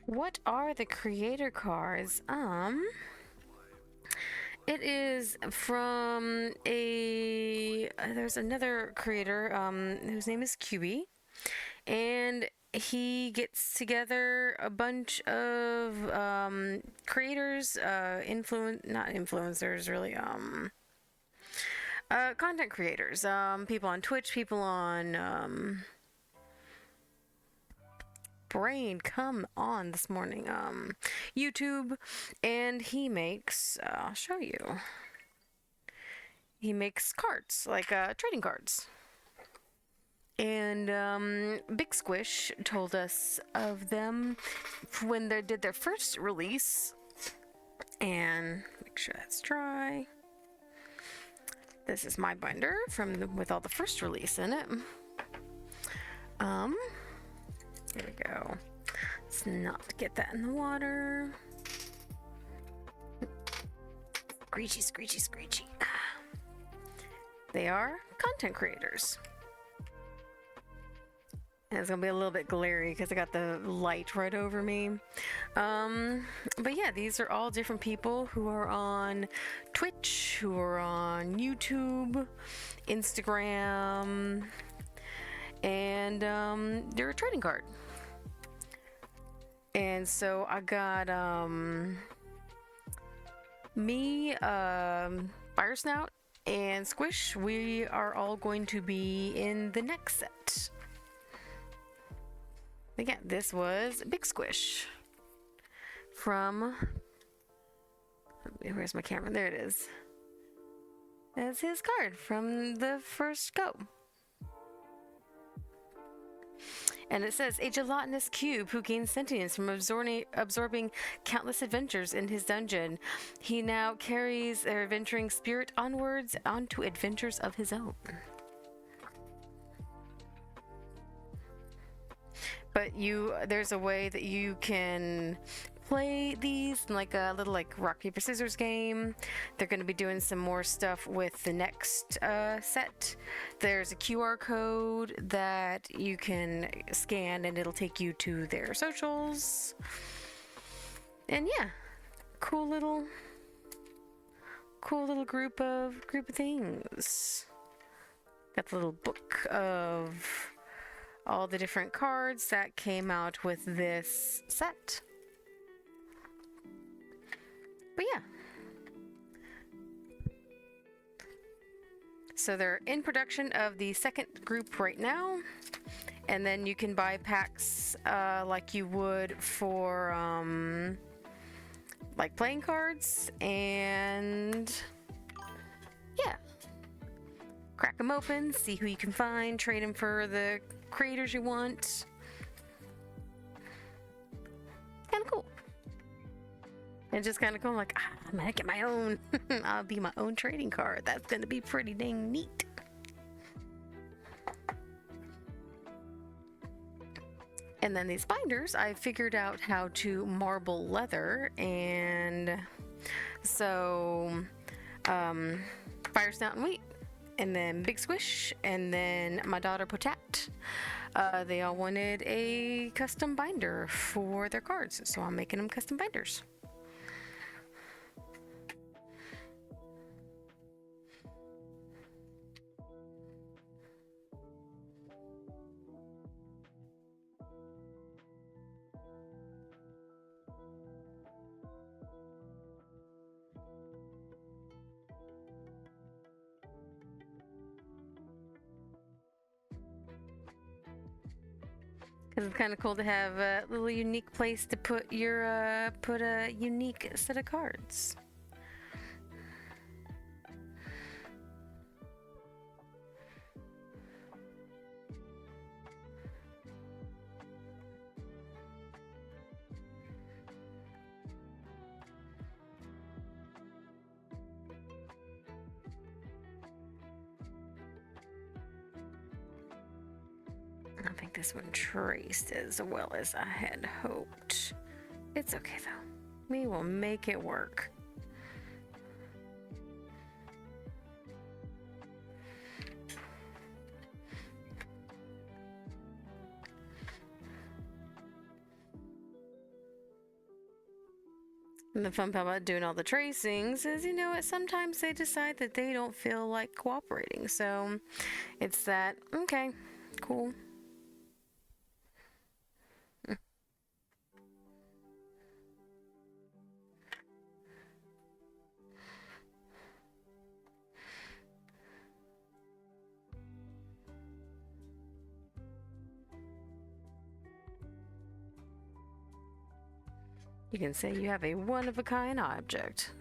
What are the creator cards? It is from there's another creator whose name is QB, and he gets together a bunch of creators, not influencers really, content creators, people on Twitch, people on brain come on this morning, YouTube, and he makes, I'll show you, he makes cards, like trading cards. And Big Squish told us of them when they did their first release. And make sure that's dry. This is my binder with all the first release in it. There we go. Let's not get that in the water. Screechy, screechy, screechy. They are content creators. And it's gonna be a little bit glary because I got the light right over me. But yeah, these are all different people who are on Twitch, who are on YouTube, Instagram, and they're a trading card. And so I got me, Fire Snout, and Squish. We are all going to be in the next set. Again, this was Big Squish from, where's my camera? There it is. That's his card from the first go. And it says, a gelatinous cube who gains sentience from absorbing countless adventures in his dungeon. He now carries their adventuring spirit onwards onto adventures of his own. But there's a way that you can play these in like a little like rock, paper, scissors game. They're going to be doing some more stuff with the next set. There's a QR code that you can scan and it'll take you to their socials. And yeah, cool little group of things. Got the little book of all the different cards that came out with this set. But yeah. So they're in production of the second group right now. And then you can buy packs like you would for like playing cards. And yeah. Crack them open, see who you can find, trade them for the creators you want. Kind of cool. And just kind of cool, like, I'm gonna get my own. I'll be my own trading card. That's gonna be pretty dang neat. And then these binders, I figured out how to marble leather, and so Fire Snout and Wheat, and then Big Squish, and then my daughter Potat. They all wanted a custom binder for their cards, so I'm making them custom binders. Because it's kind of cool to have a little unique place to put your put a unique set of cards. I think this one traced as well as I had hoped. It's okay though. We will make it work. And the fun part about doing all the tracings is, sometimes they decide that they don't feel like cooperating. So it's that, okay, cool. You can say you have a one-of-a-kind object.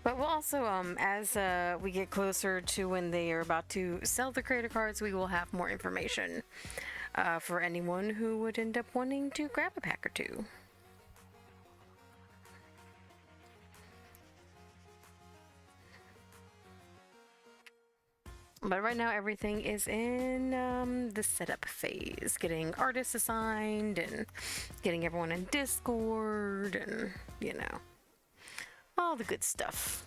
But we'll also, as we get closer to when they are about to sell the creator cards, we will have more information for anyone who would end up wanting to grab a pack or two. But right now, everything is in the setup phase, getting artists assigned and getting everyone in Discord and, you know, all the good stuff.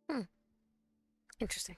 Hmm, interesting.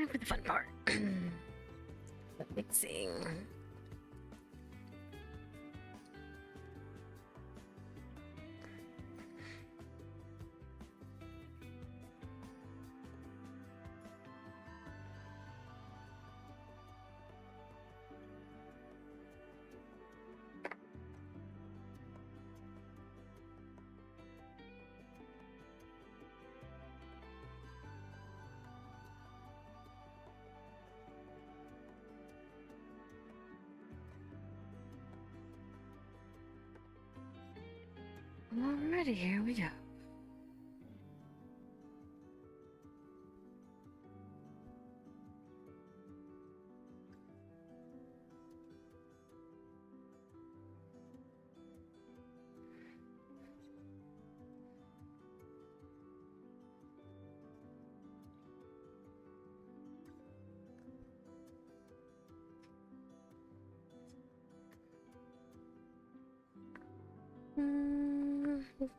time for the fun part. Mixing. Alrighty, here we go.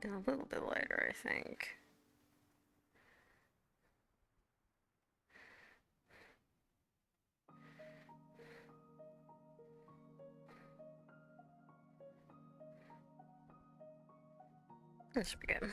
A little bit lighter, I think. That should be good.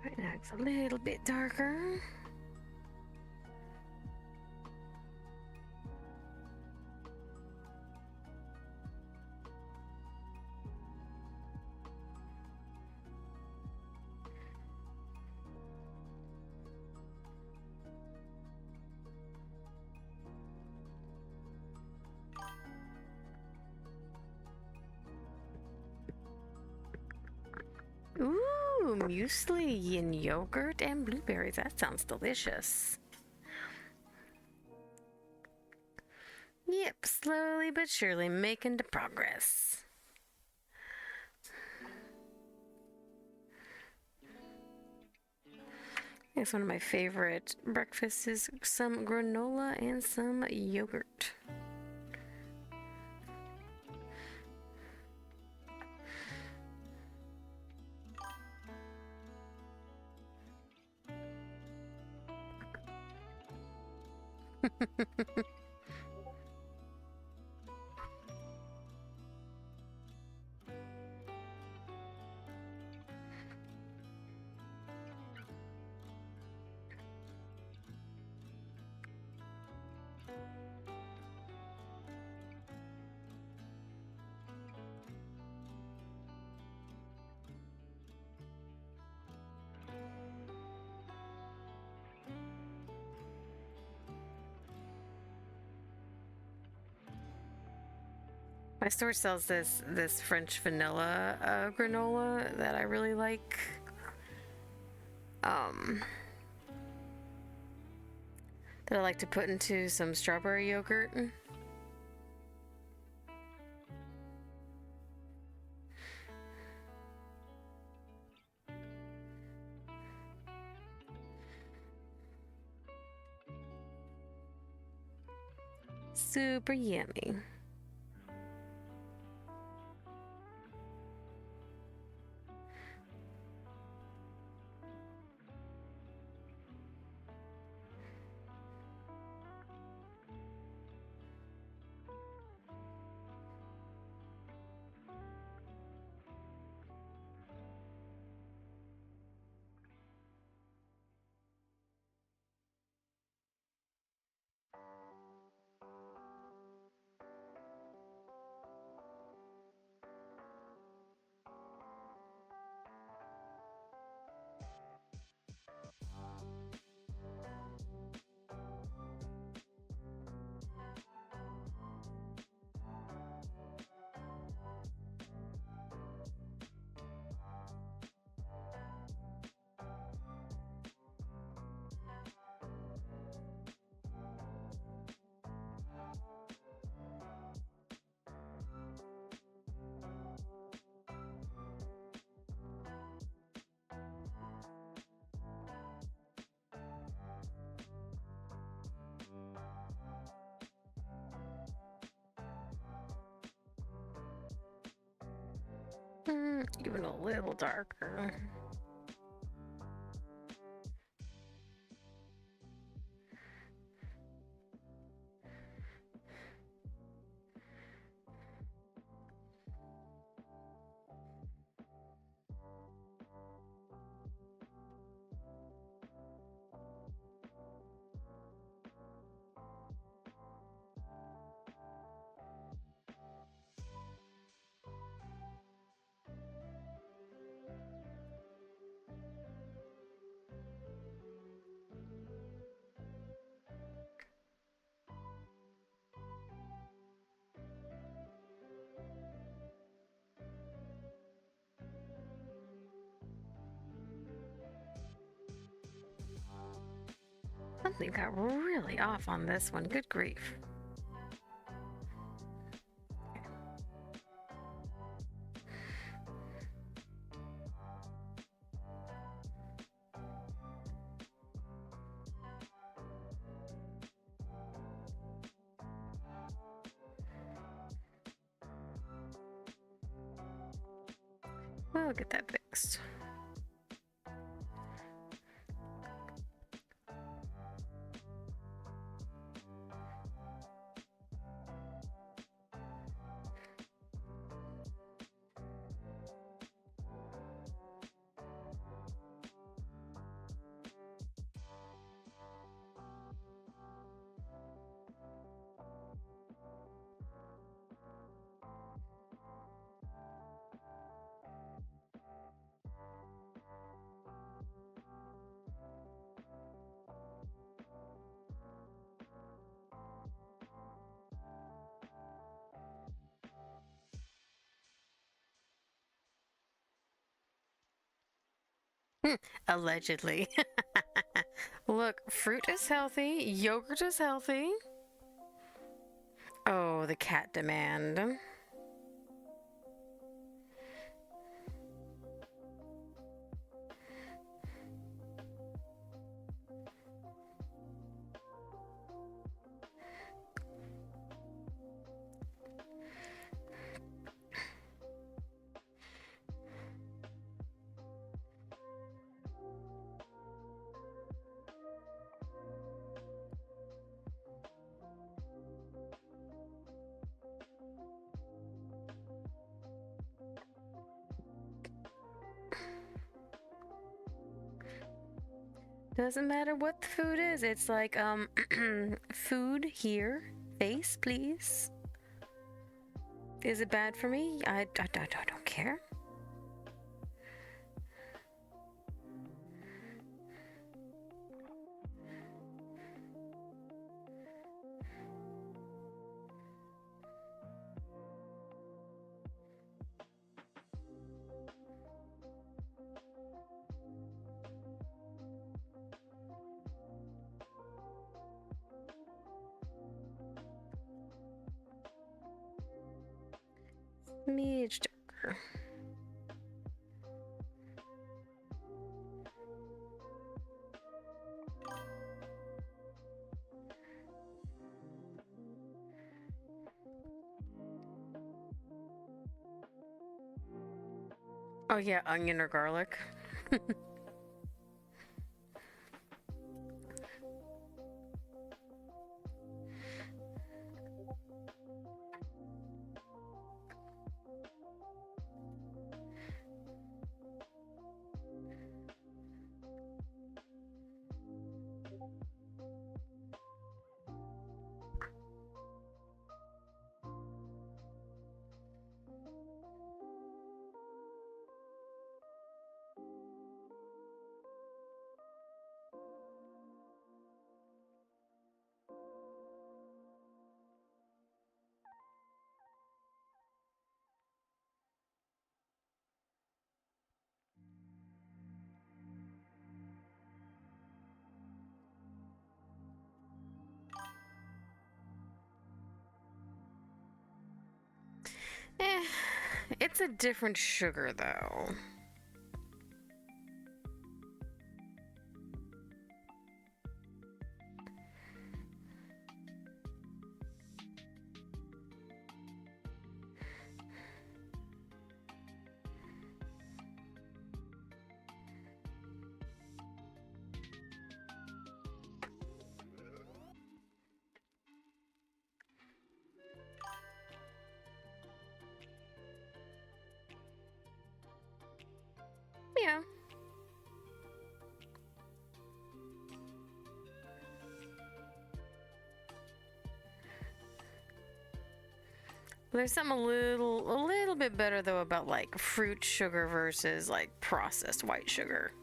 Right now it's a little bit darker. Ooh, muesli and yogurt and blueberries. That sounds delicious. Yep, slowly but surely making the progress. It's one of my favorite breakfasts is some granola and some yogurt. My store sells this French vanilla granola that I really like. Um, that I like to put into some strawberry yogurt. Super yummy. Even a little darker. Something got really off on this one. Good grief. We'll get that fixed. Allegedly. Look, fruit is healthy, yogurt is healthy. Oh, the cat demand. Doesn't matter what the food is. It's like, food here. Face, please. Is it bad for me? I don't care. Midge-Joker. Oh yeah, onion or garlic. Eh, it's a different sugar though. Yeah. There's something a little bit better though about like fruit sugar versus like processed white sugar.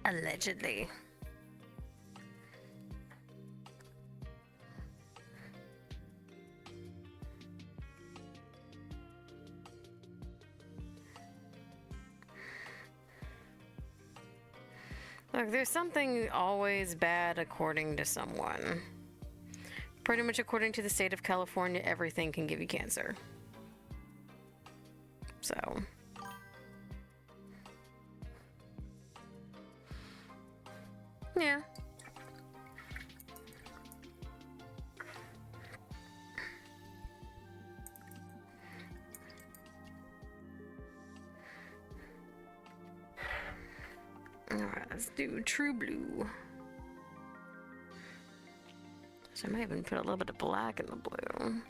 Allegedly. Look, there's something always bad according to someone. Pretty much according to the state of California, everything can give you cancer. So. Yeah. Alright, let's do True Blue. So I might even put a little bit of black in the blue.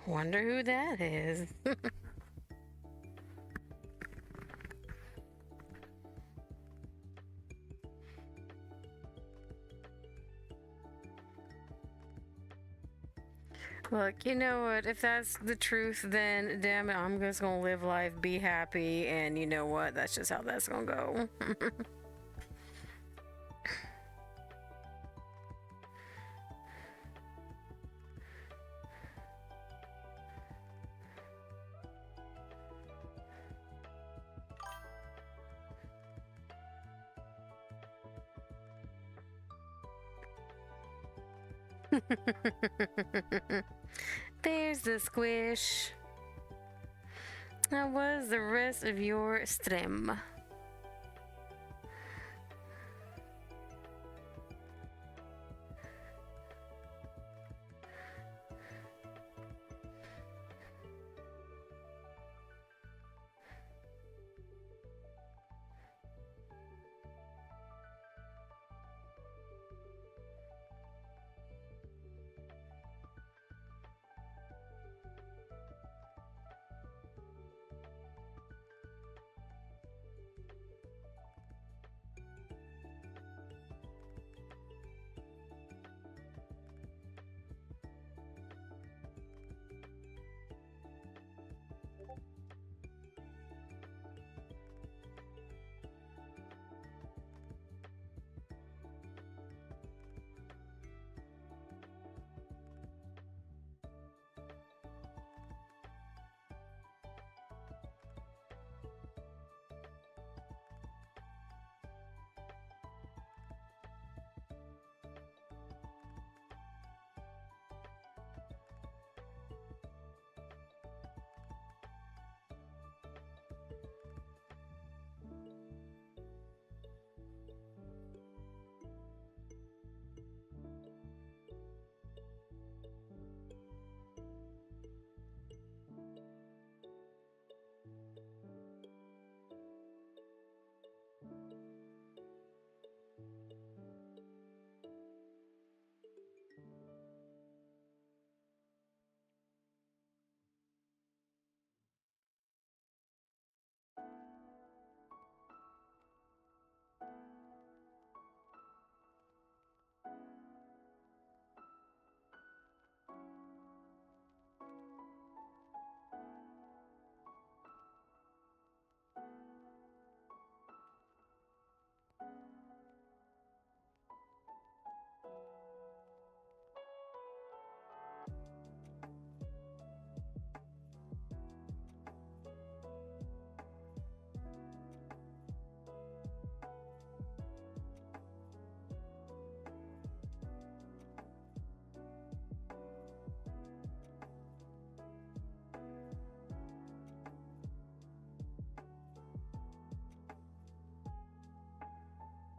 Wonder who that is. Look, you know what? If that's the truth, then damn it, I'm just gonna live life, be happy, and you know what? That's just how that's gonna go. There's the squish. How was the rest of your stream?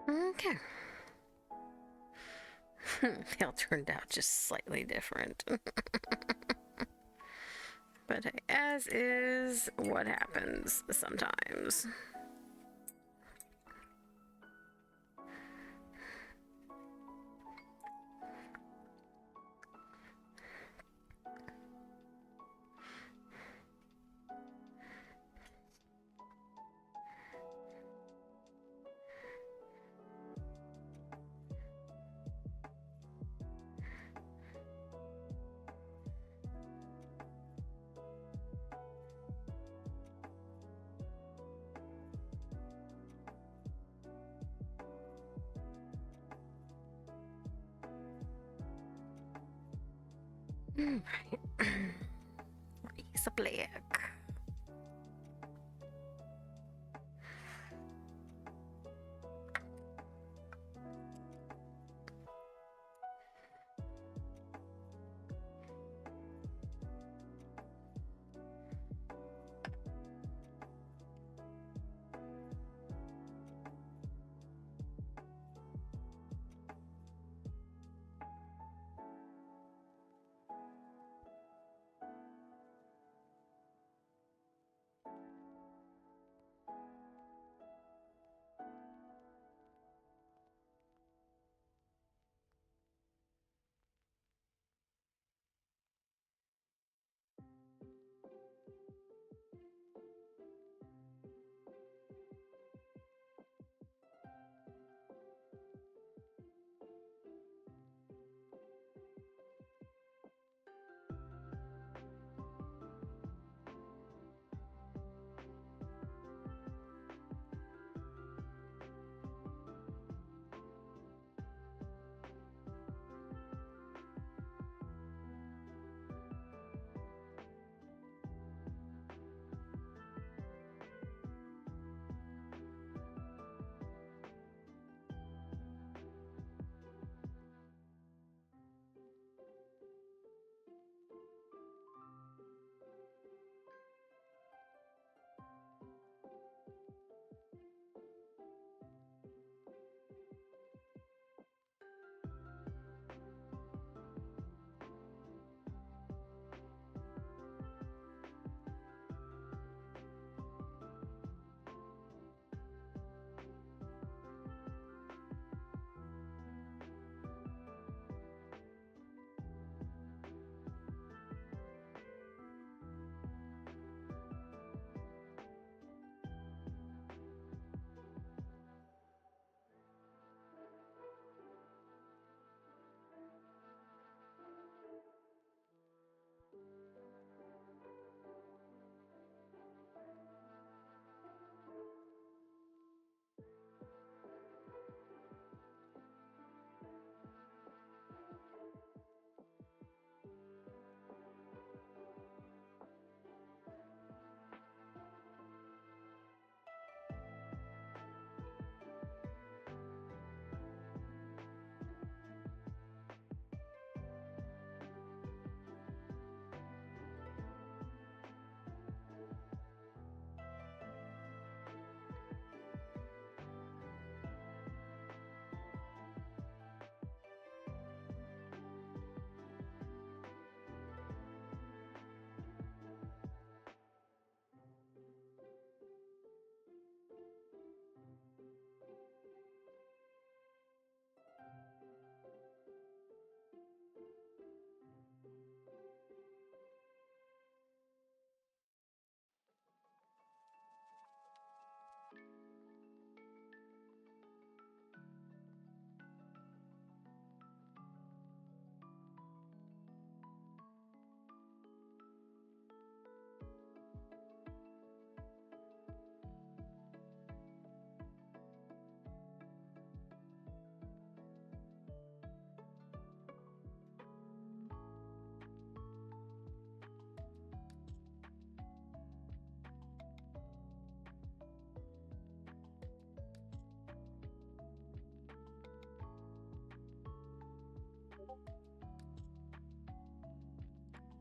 Okay. They all turned out just slightly different. But hey, as is what happens sometimes. Right. Raise a black.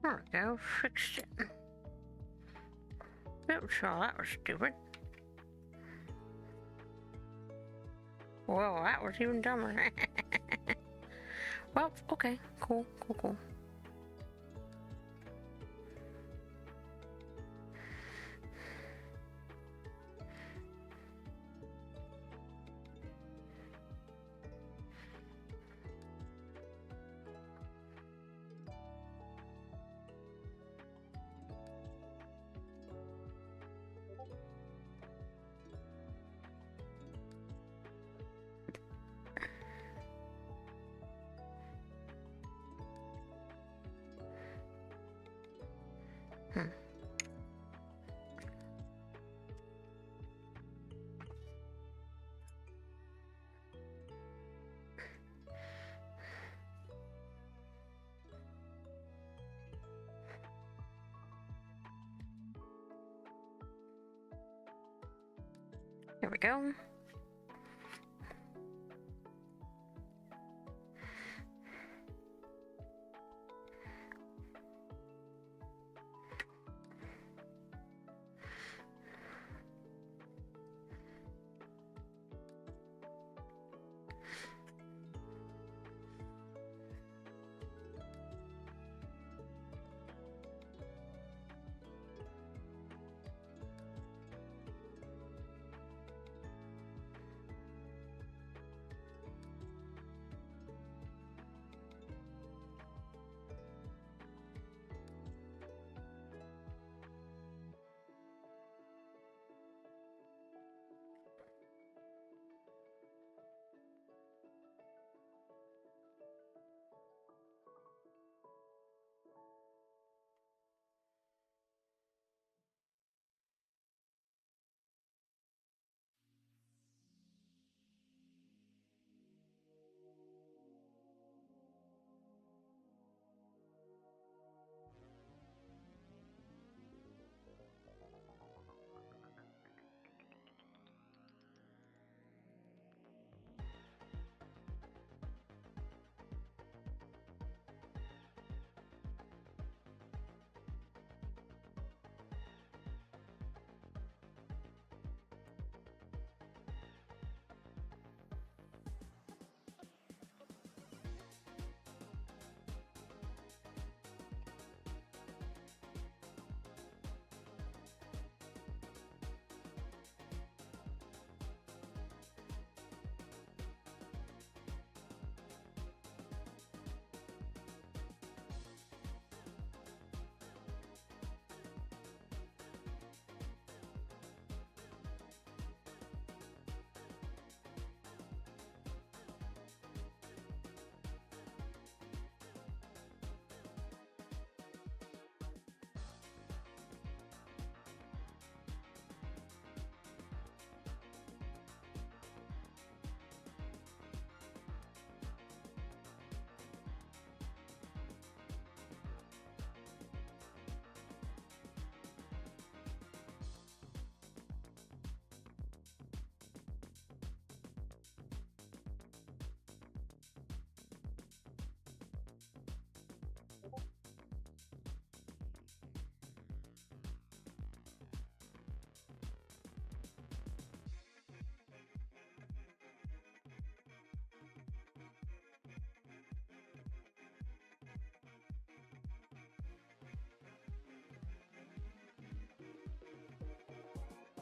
There we go, fixed it. Oops, well, that was stupid. Whoa, that was even dumber. Well, okay, cool. Hmm. Here we go.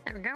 There we go.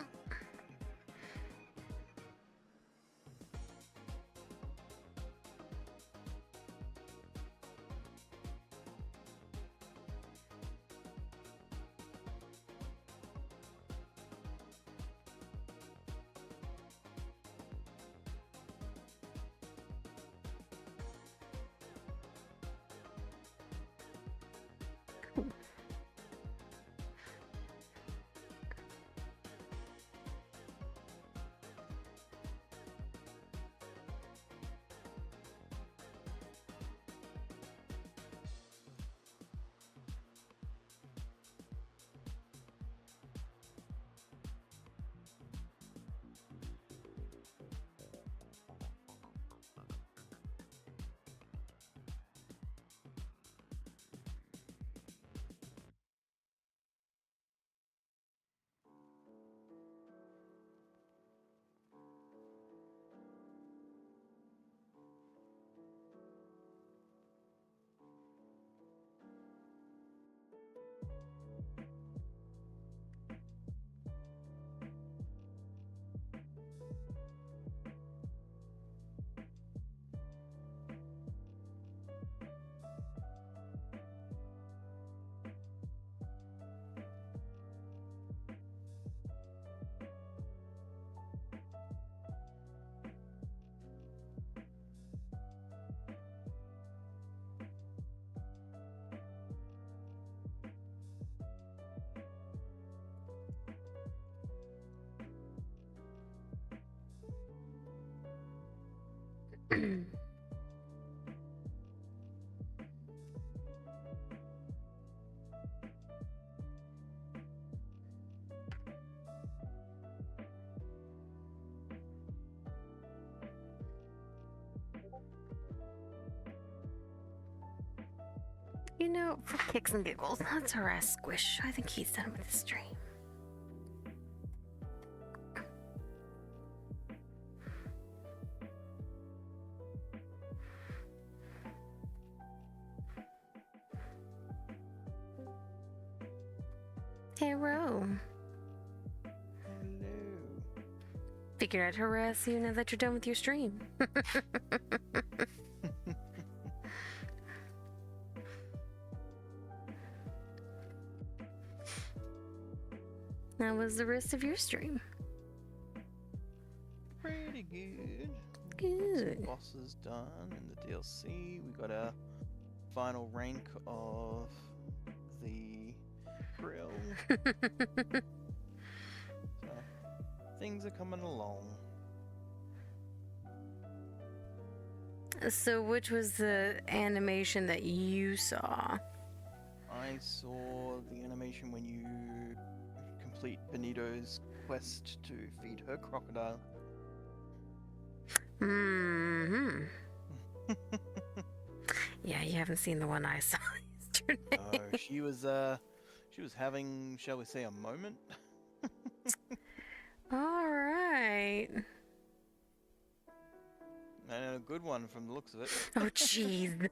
You know, for kicks and giggles, let's harass Squish. I think he's done with his stream. Hello. Hello. Figured I'd harass you now that you're done with your stream. How was the rest of your stream? Pretty good. Good. Some bosses done in the DLC. We got a final rank of the grill. So, things are coming along. So, which was the animation that you saw? I saw the animation when you complete Benito's quest to feed her crocodile. Mm-hmm. Yeah, you haven't seen the one I saw yesterday. Oh, she was having, shall we say, a moment. All right. And a good one from the looks of it. Oh, jeez.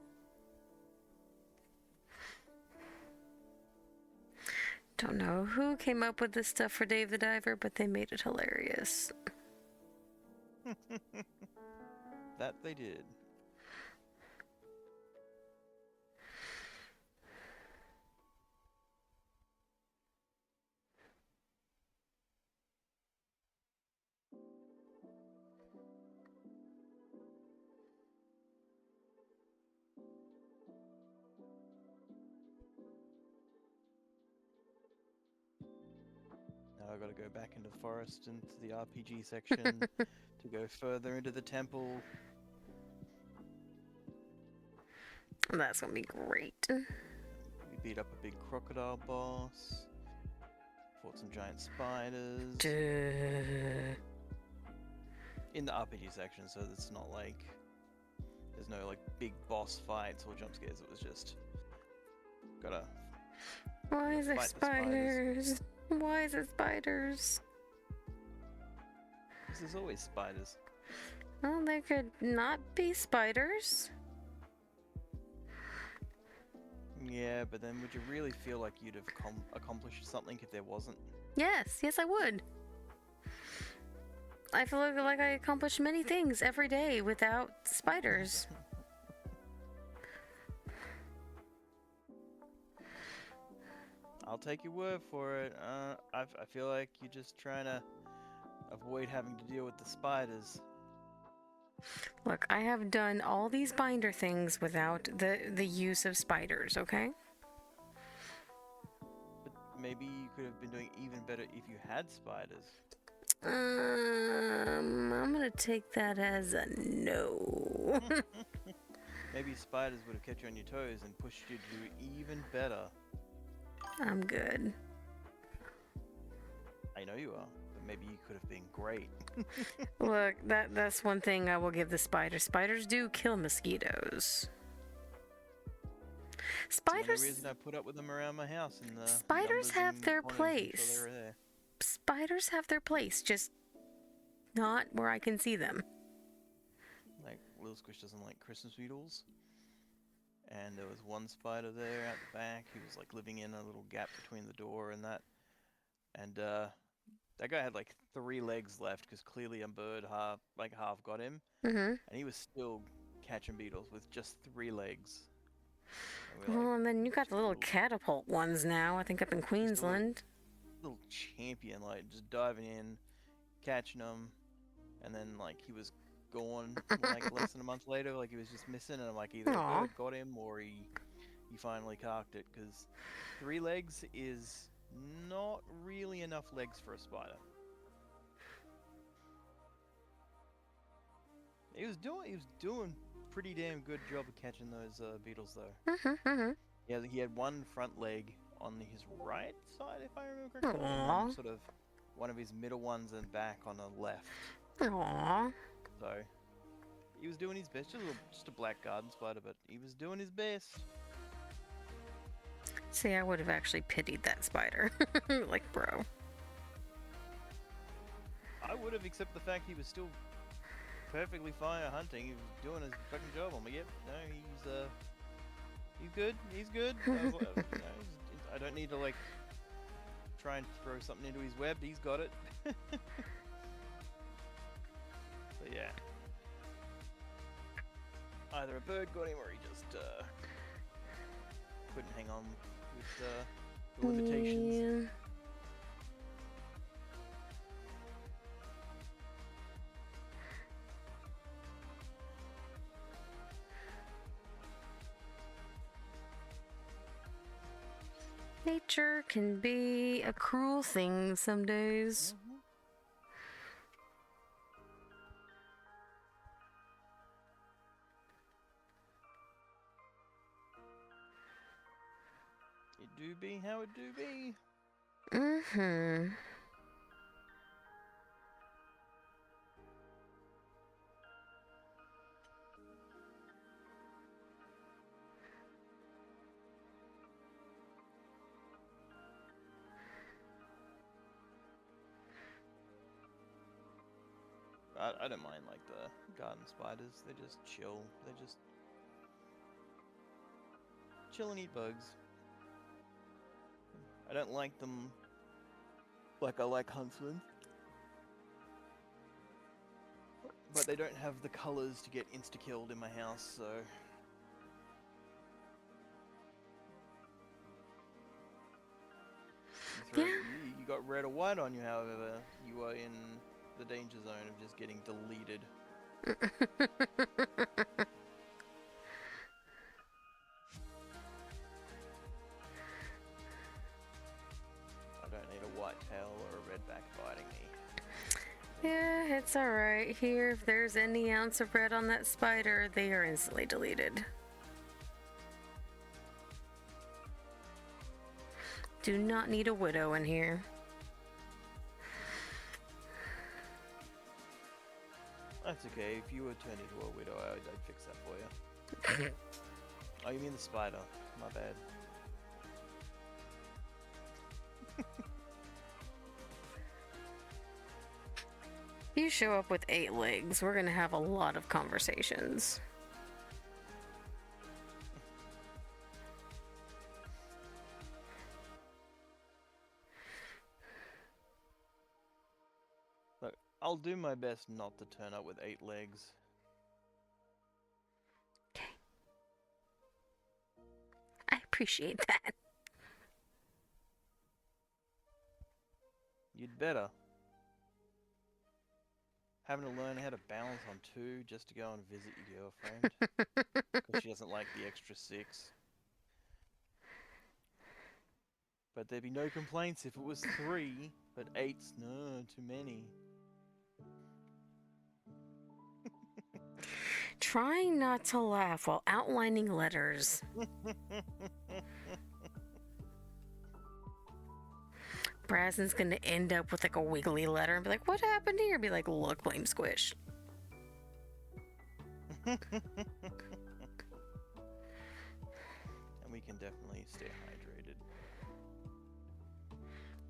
Don't know who came up with this stuff for Dave the Diver, but they made it hilarious. That they did. Now I gotta go back into the forest, into the RPG section, to go further into the temple. That's gonna be great. We beat up a big crocodile boss. Fought some giant spiders. Duh. In the RPG section, so it's not like there's no like big boss fights or jump scares. It was just gotta. Why is there fight the spiders. spiders? Why is it spiders? 'Cause there's always spiders. Well, there could not be spiders. Yeah, but then would you really feel like you'd have accomplished something if there wasn't? Yes, I would. I feel like I accomplish many things every day without spiders. I'll take your word for it. I feel like you're just trying to avoid having to deal with the spiders. Look, I have done all these binder things without the use of spiders, okay? But maybe you could have been doing even better if you had spiders. I'm gonna take that as a no. Maybe spiders would have kept you on your toes and pushed you to do even better. I'm good. I know you are, but maybe you could have been great. Look, that's one thing I will give the spiders. Spiders do kill mosquitoes. It's the only Spiders. reason I put up with them around my house and the Spiders numbers have and their quantities, make sure place. they were there. Spiders have their place, just not where I can see them. Like, Lil Squish doesn't like Christmas beetles. And there was one spider there at the back. He was like living in a little gap between the door and that. And that guy had like 3 legs left because clearly a bird half got him. Mm-hmm. And he was still catching beetles with just 3 legs. And we're Well, like, and then you got the little little- catapult ones now, I think up in Queensland. little champion, like just diving in, catching them, and then like he was gone like less than a month later, like he was just missing, and I'm like either Aw. a bird got him or he finally carked it, because 3 legs is not really enough legs for a spider. He was doing pretty damn good job of catching those beetles though. Yeah, he had one front leg on his right side, if I remember correctly, and one sort of one of his middle ones and back on the left. Aww. So he was doing his best. Just a black garden spider, but he was doing his best. See, I would have actually pitied that spider. Like, bro. I would have, except the fact he was still perfectly fine at hunting. He was doing his fucking job. I'm like, yep, no, he's good. He's good. I don't need to like try and throw something into his web. He's got it. But yeah, either a bird got him or he just couldn't hang on with the limitations. Yeah. Nature can be a cruel thing some days. It do be how it do be. I don't mind like the garden spiders. They just chill. They just chill and eat bugs. I don't like them like I like huntsmen. But they don't have the colours to get insta-killed in my house, so... You got red or white on you, however, you are in the danger zone of just getting deleted. I don't need a white tail or a redback biting me. Yeah, it's alright. Here, if there's any ounce of red on that spider, they are instantly deleted. Do not need a widow in here. That's okay. If you were turned into a widow, I'd fix that for you. Oh, you mean the spider? My bad. If you show up with 8 legs, we're gonna have a lot of conversations. Look, I'll do my best not to turn up with 8 legs. Okay. I appreciate that. You'd better. Having to learn how to balance on 2 just to go and visit your girlfriend. Because she doesn't like the extra 6. But there'd be no complaints if it was 3, but 8's no, too many. Trying not to laugh while outlining letters. Brazen's gonna end up with like a wiggly letter and be like, what happened here? Be like, look, blame Squish. And we can definitely stay hydrated.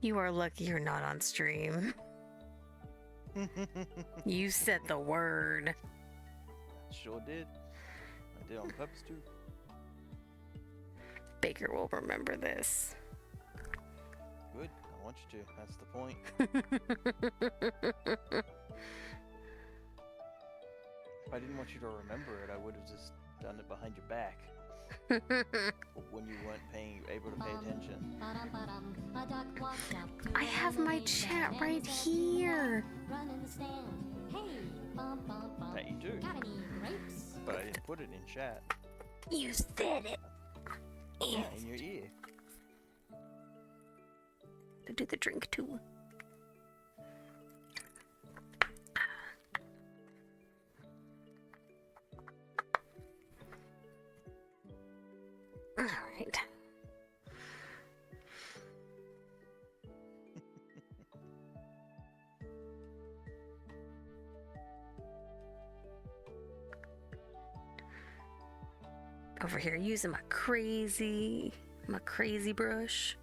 You are lucky you're not on stream. You said the word. Sure did. I did on purpose too. Baker will remember this. Good. I want you to. That's the point. If I didn't want you to remember it, I would have just done it behind your back. When you weren't able to pay attention. I have my chat right here. That you do. But I didn't put it in chat. You said it. Yeah, in your ear. To do the drink too. Alright. Over here using my crazy brush.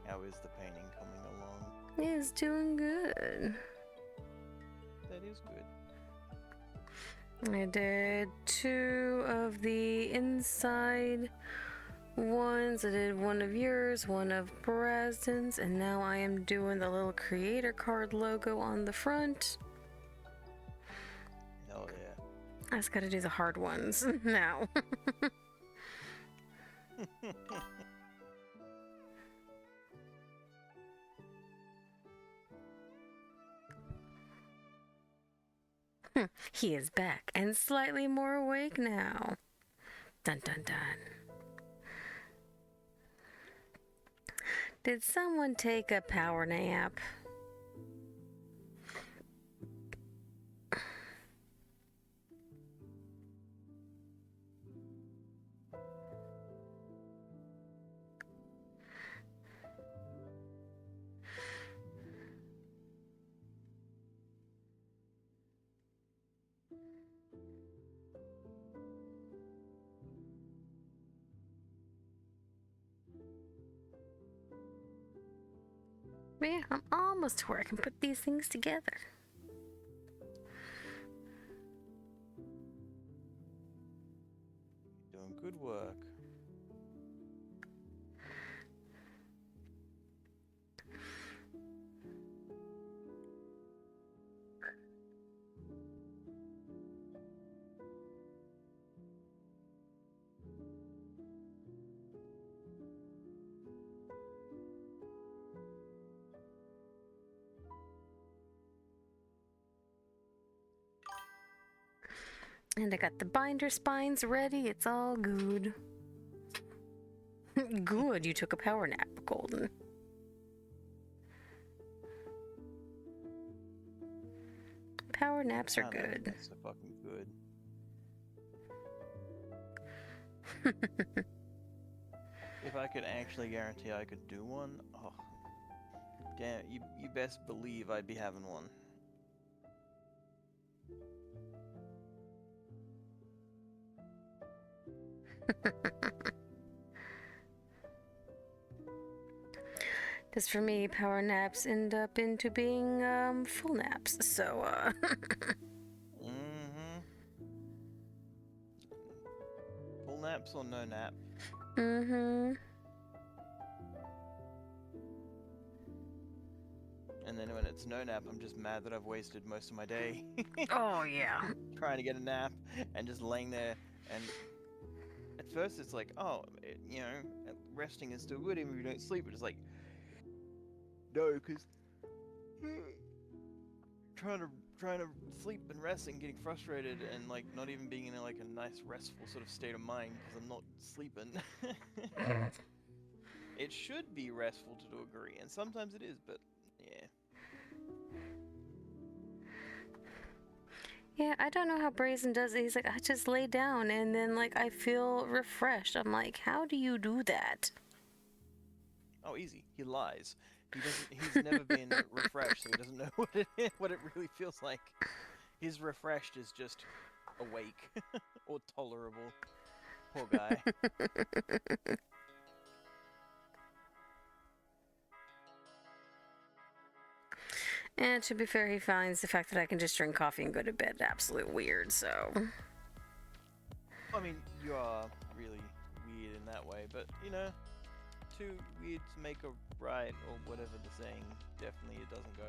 How is the painting coming along? It's doing good. That is good. I did 2 of the inside ones. I did 1 of yours, 1 of Brasden's, and now I am doing the little creator card logo on the front. Hell yeah. I just gotta do the hard ones now. He is back and slightly more awake now. Dun dun dun. Did someone take a power nap? But yeah, I'm almost to where I can put these things together. Doing good work. And I got the binder spines ready. It's all good. Good, you took a power nap, Golden. Power naps are good. That's so fucking good. If I could actually guarantee I could do one, oh, damn, you best believe I'd be having one. Because for me, power naps end up into being full naps. So, Mm-hmm. Full naps or no nap? mm-hmm. And then when it's no nap, I'm just mad that I've wasted most of my day Oh, yeah. trying to get a nap and just laying there. And at first it's like, oh, you know, resting is still good even if you don't sleep. But it's like, no, because trying to sleep and rest and getting frustrated and like not even being in like a nice restful sort of state of mind because I'm not sleeping. It should be restful to a degree, and sometimes it is, but yeah. Yeah, I don't know how Brazen does it. He's like, I just lay down and then like I feel refreshed. I'm like, how do you do that? Oh, easy. He lies. He doesn't. He's never been refreshed, so he doesn't know what it really feels like. His refreshed is just awake or tolerable. Poor guy. And to be fair, he finds the fact that I can just drink coffee and go to bed absolute weird, so. I mean, you are really weird in that way, but you know, two weirds make a right, or whatever the saying. Definitely, it doesn't go.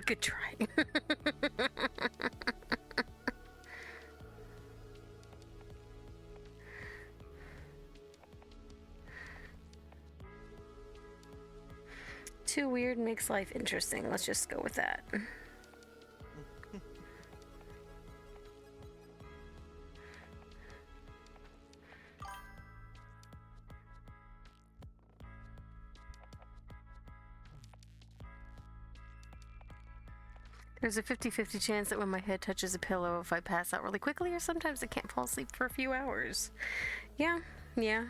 Good try. Too weird makes life interesting. Let's just go with that. There's a 50-50 chance that when my head touches a pillow, if I pass out really quickly, or sometimes I can't fall asleep for a few hours. Yeah, yeah.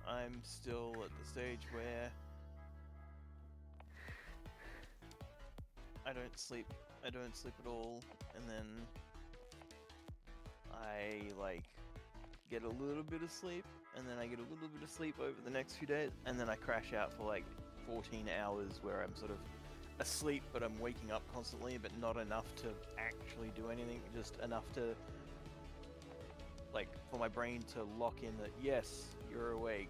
I'm still at the stage where I don't sleep at all, and then I like get a little bit of sleep, and then I get a little bit of sleep over the next few days, and then I crash out for like 14 hours where I'm sort of asleep, but I'm waking up constantly, but not enough to actually do anything, just enough to, like, for my brain to lock in that, yes, you're awake.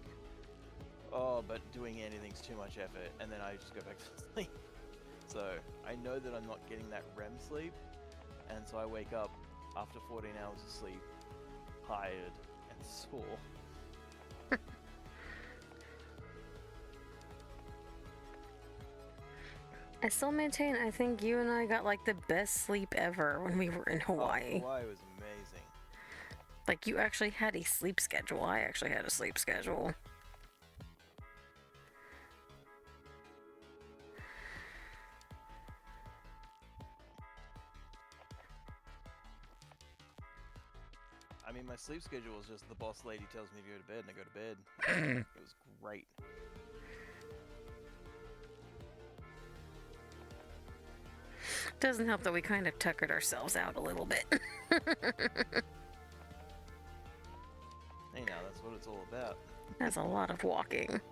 Oh, but doing anything's too much effort, and then I just go back to sleep. So, I know that I'm not getting that REM sleep, and so I wake up after 14 hours of sleep, tired and sore. I still maintain, I think you and I got like the best sleep ever when we were in Hawaii. Oh, Hawaii was amazing. Like, you actually had a sleep schedule. I actually had a sleep schedule. I mean, my sleep schedule was just the boss lady tells me to go to bed, and I go to bed. It was great. Doesn't help that we kind of tuckered ourselves out a little bit. Hey, now that's what it's all about. That's a lot of walking.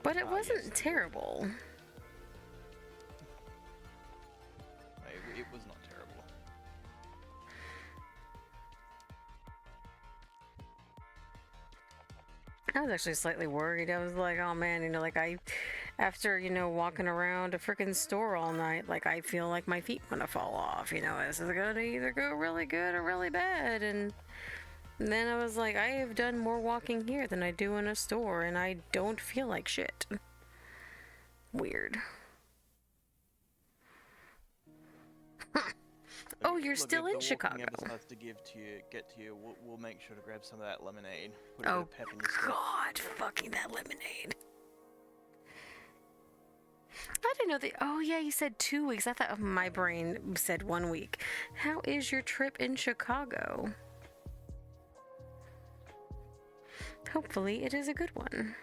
But it wasn't yes. terrible. It was not terrible. I was actually slightly worried. I was like, oh man, you know, like after, you know, walking around a freaking store all night, like I feel like my feet gonna fall off, you know, this is gonna either go really good or really bad. And then I was like, I have done more walking here than I do in a store, and I don't feel like shit. Weird. Oh, you're still in Chicago. If the walking ever starts to get to you, we'll make sure to grab some of that lemonade. Put a bit Oh of pep in your step. God, fucking that lemonade. I didn't know that. Oh yeah, you said 2 weeks. I thought my brain said 1 week. How is your trip in Chicago? Hopefully it is a good one.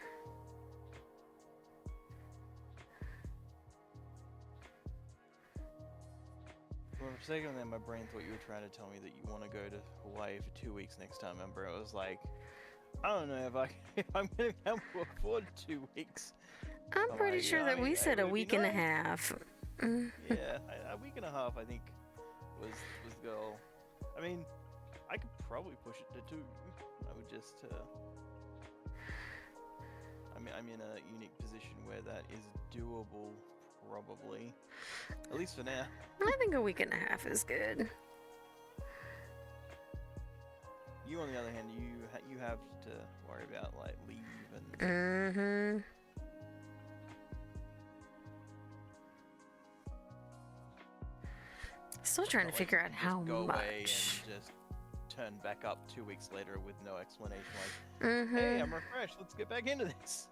For a second there, my brain thought you were trying to tell me that you want to go to Hawaii for 2 weeks next time. Remember, I was like, I don't know if I'm going to be able to afford 2 weeks. I'm pretty sure that we said a week and a half. Yeah, a week and a half, I think, was the goal. I mean, I could probably push it to 2. I would just, I'm in a unique position where that is doable, probably. At least for now. I think a week and a half is good. You, on the other hand, you have to worry about, like, leave and... Mm-hmm. Still trying to figure out how go much. away and just turn back up 2 weeks later with no explanation, like, hey, I'm refreshed, let's get back into this.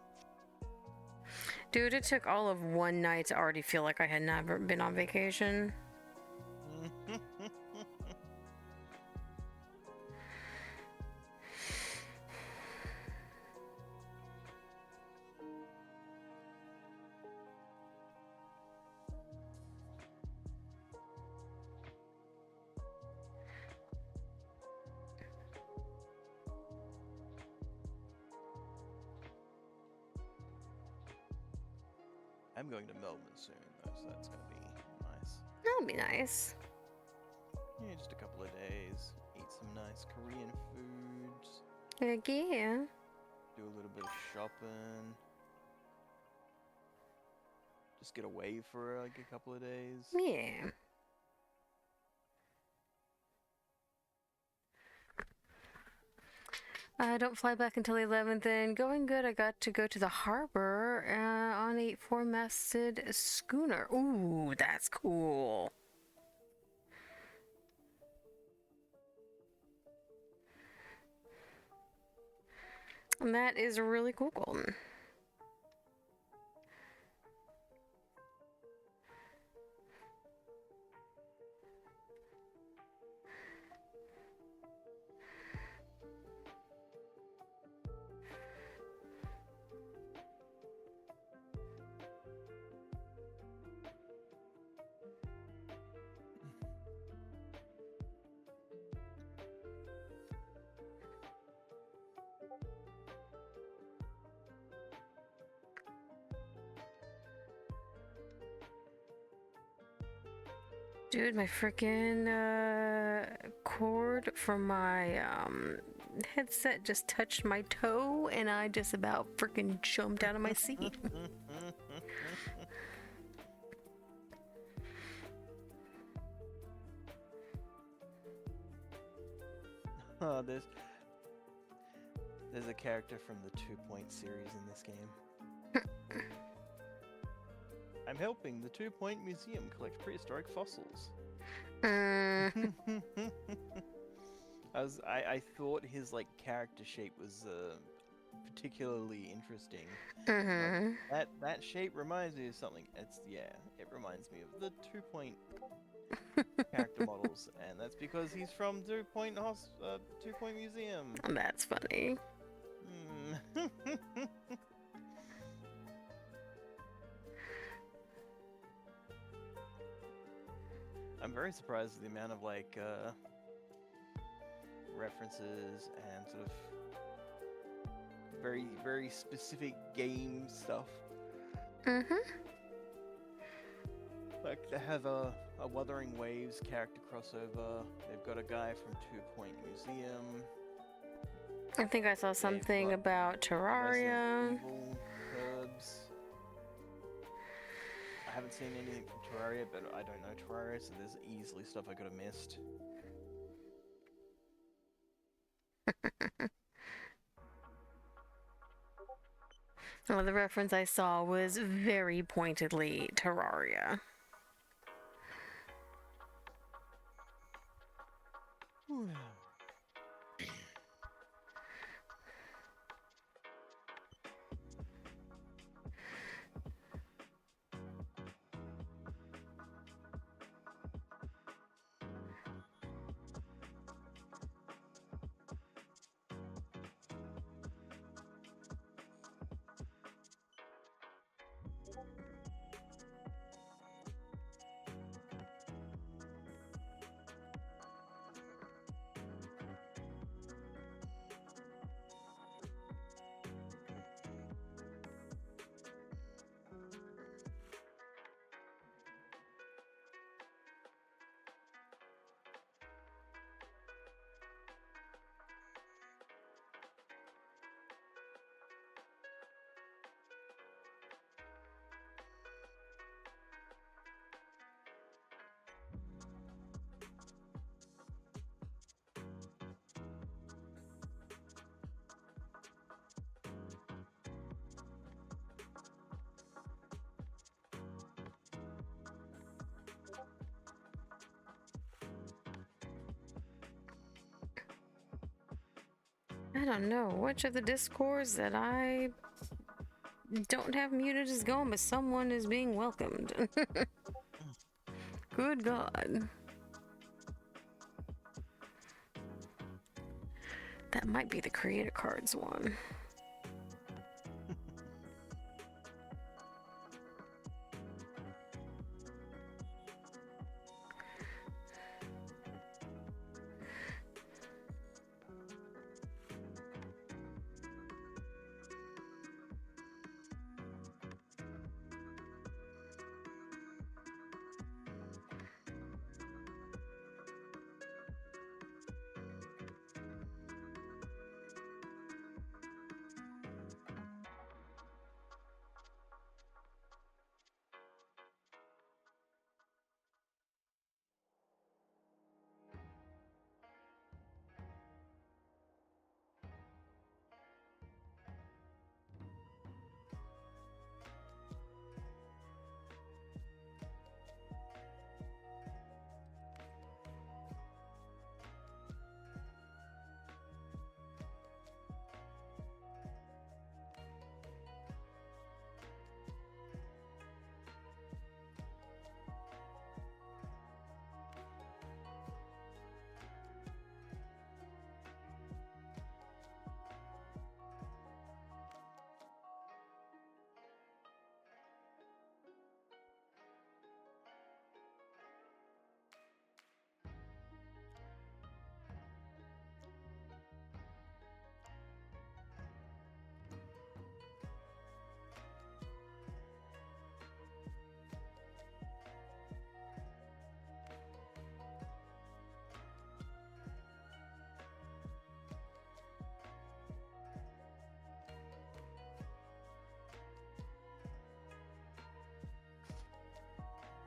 Dude, it took all of one night to already feel like I had never been on vacation. I'm going to Melbourne soon, though, so that's going to be nice. That'll be nice. Yeah, just a couple of days. Eat some nice Korean foods. Heck yeah. Do a little bit of shopping. Just get away for like a couple of days. Yeah. Don't fly back until the 11th, and going good. I got to go to the harbor on a 4-masted schooner. Ooh, that's cool. And that is really cool, Golden. Dude, my freaking cord from my headset just touched my toe and I just about freaking jumped out of my seat. Oh, there's a character from the 2-Point series in this game. I'm helping the 2-Point Museum collect prehistoric fossils. I thought his like character shape was particularly interesting. Like, that shape reminds me of something. It reminds me of the 2-Point character models, and that's because he's from 2-Point 2-Point Museum. That's funny. I'm very surprised at the amount of like references and sort of very, very specific game stuff. Like they have a Wuthering Waves character crossover. They've got a guy from 2-Point Museum. I think I saw something about Terraria. Evil Herbs. I haven't seen anything from Terraria, but I don't know Terraria, so there's easily stuff I could have missed. Well, the reference I saw was very pointedly Terraria. I don't know which of the discords that I don't have muted is going, but someone is being welcomed. Good God. That might be the creator cards one.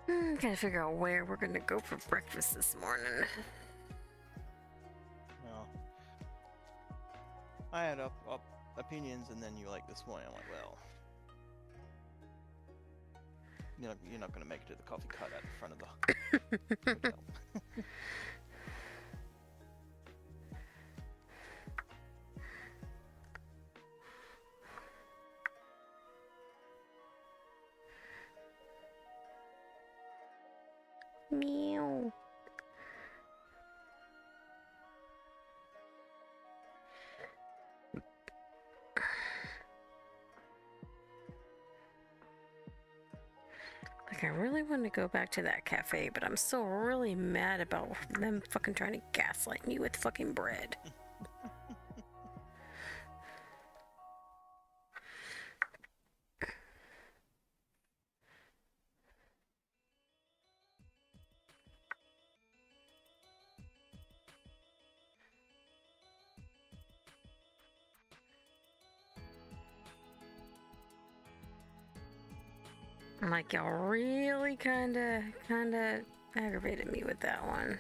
Gotta figure out where we're gonna go for breakfast this morning. Well, I had up opinions, and then you like this morning. I'm like, well, you're not gonna make it to the coffee cart at the front of the hotel. Meow. Like, I really want to go back to that cafe, but I'm still really mad about them fucking trying to gaslight me with fucking bread. Like, y'all really kinda aggravated me with that one.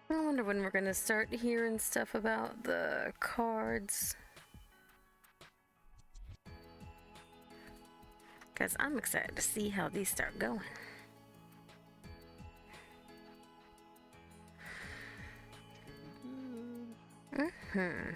I wonder when we're gonna start hearing stuff about the cards. Because I'm excited to see how these start going. Mm-hmm.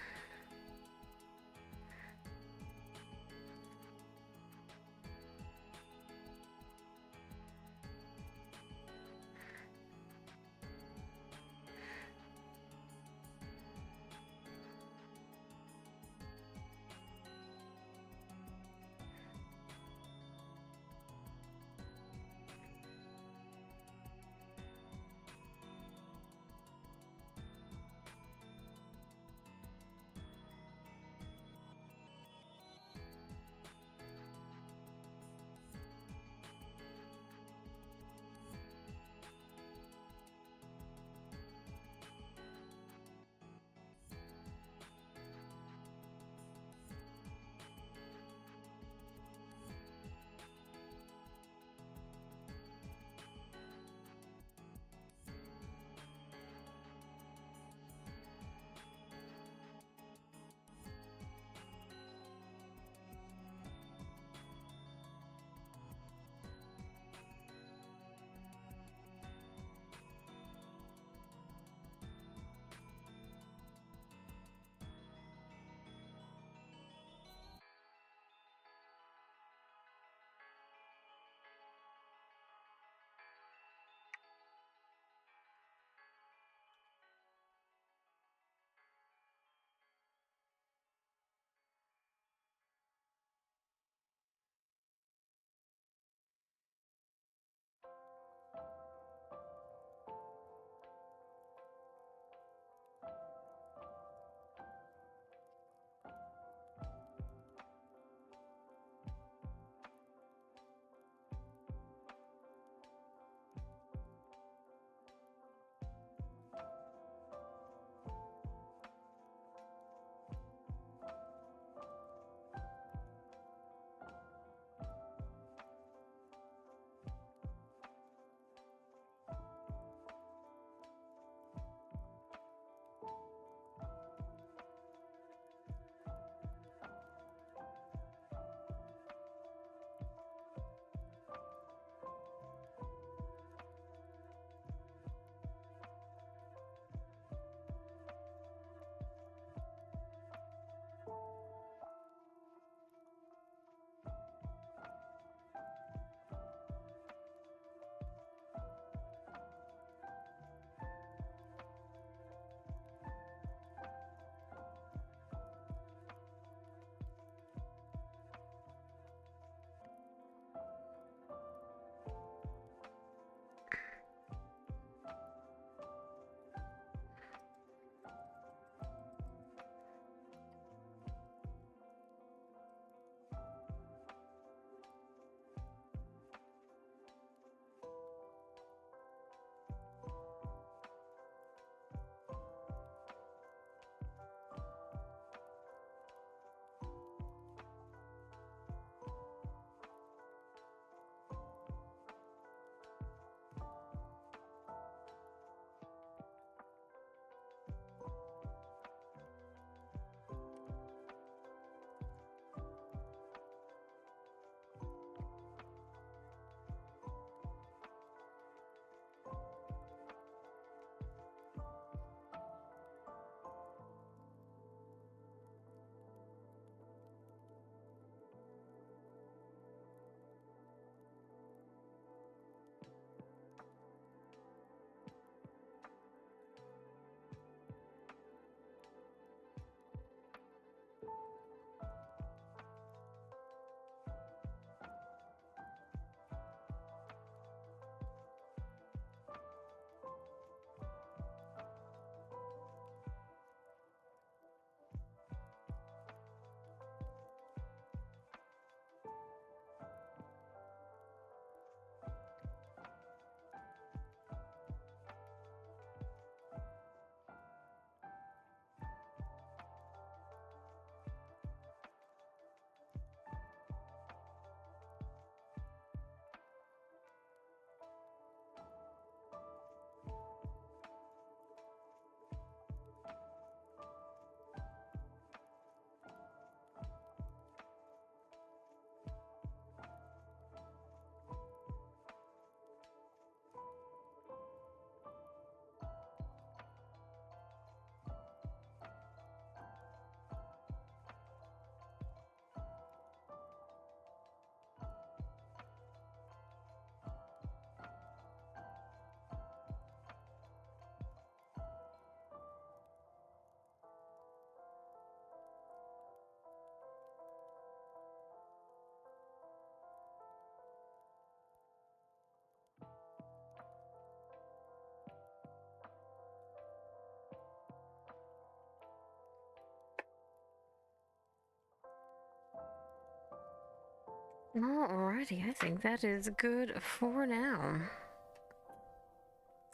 Alrighty, I think that is good for now.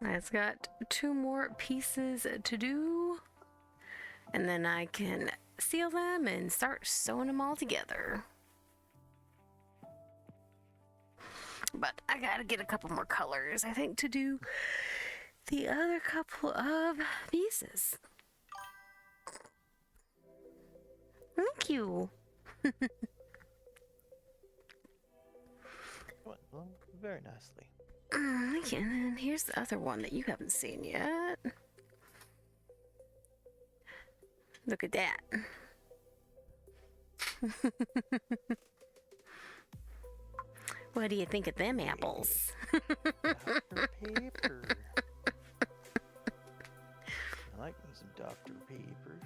It's got 2 more pieces to do, and then I can seal them and start sewing them all together. But I gotta get a couple more colors, I think, to do the other couple of pieces. Thank you. Well, very nicely. And here's the other one that you haven't seen yet. Look at that. What do you think of them apples? Dr. Pepper. I like me some Dr. Pepper.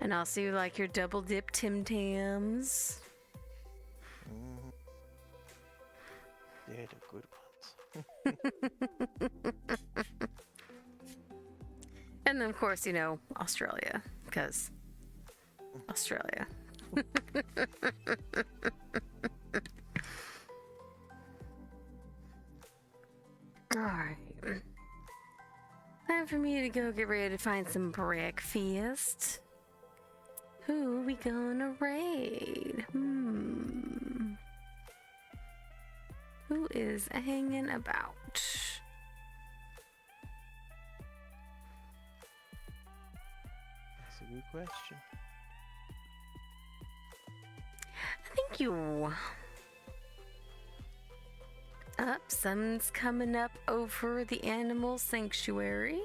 And also you like your double dip Tim Tams. Mm. They're the good ones. And then, of course, you know, Australia, because Australia. Alright. Time for me to go get ready to find some breakfast. Who we gonna raid? Who is hanging about? That's a good question. Thank you. Up, sun's coming up over the animal sanctuary.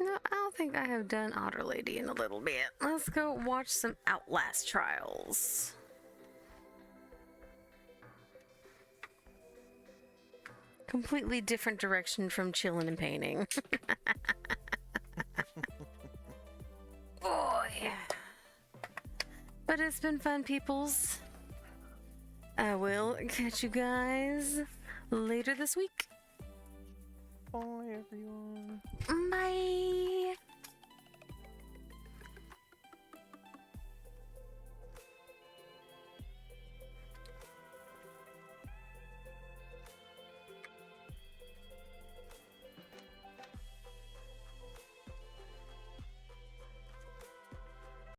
No, I don't think I have done Otter Lady in a little bit. Let's go watch some Outlast trials. Completely different direction from chilling and painting. Boy. But it's been fun, peoples. I will catch you guys later this week. Bye, everyone.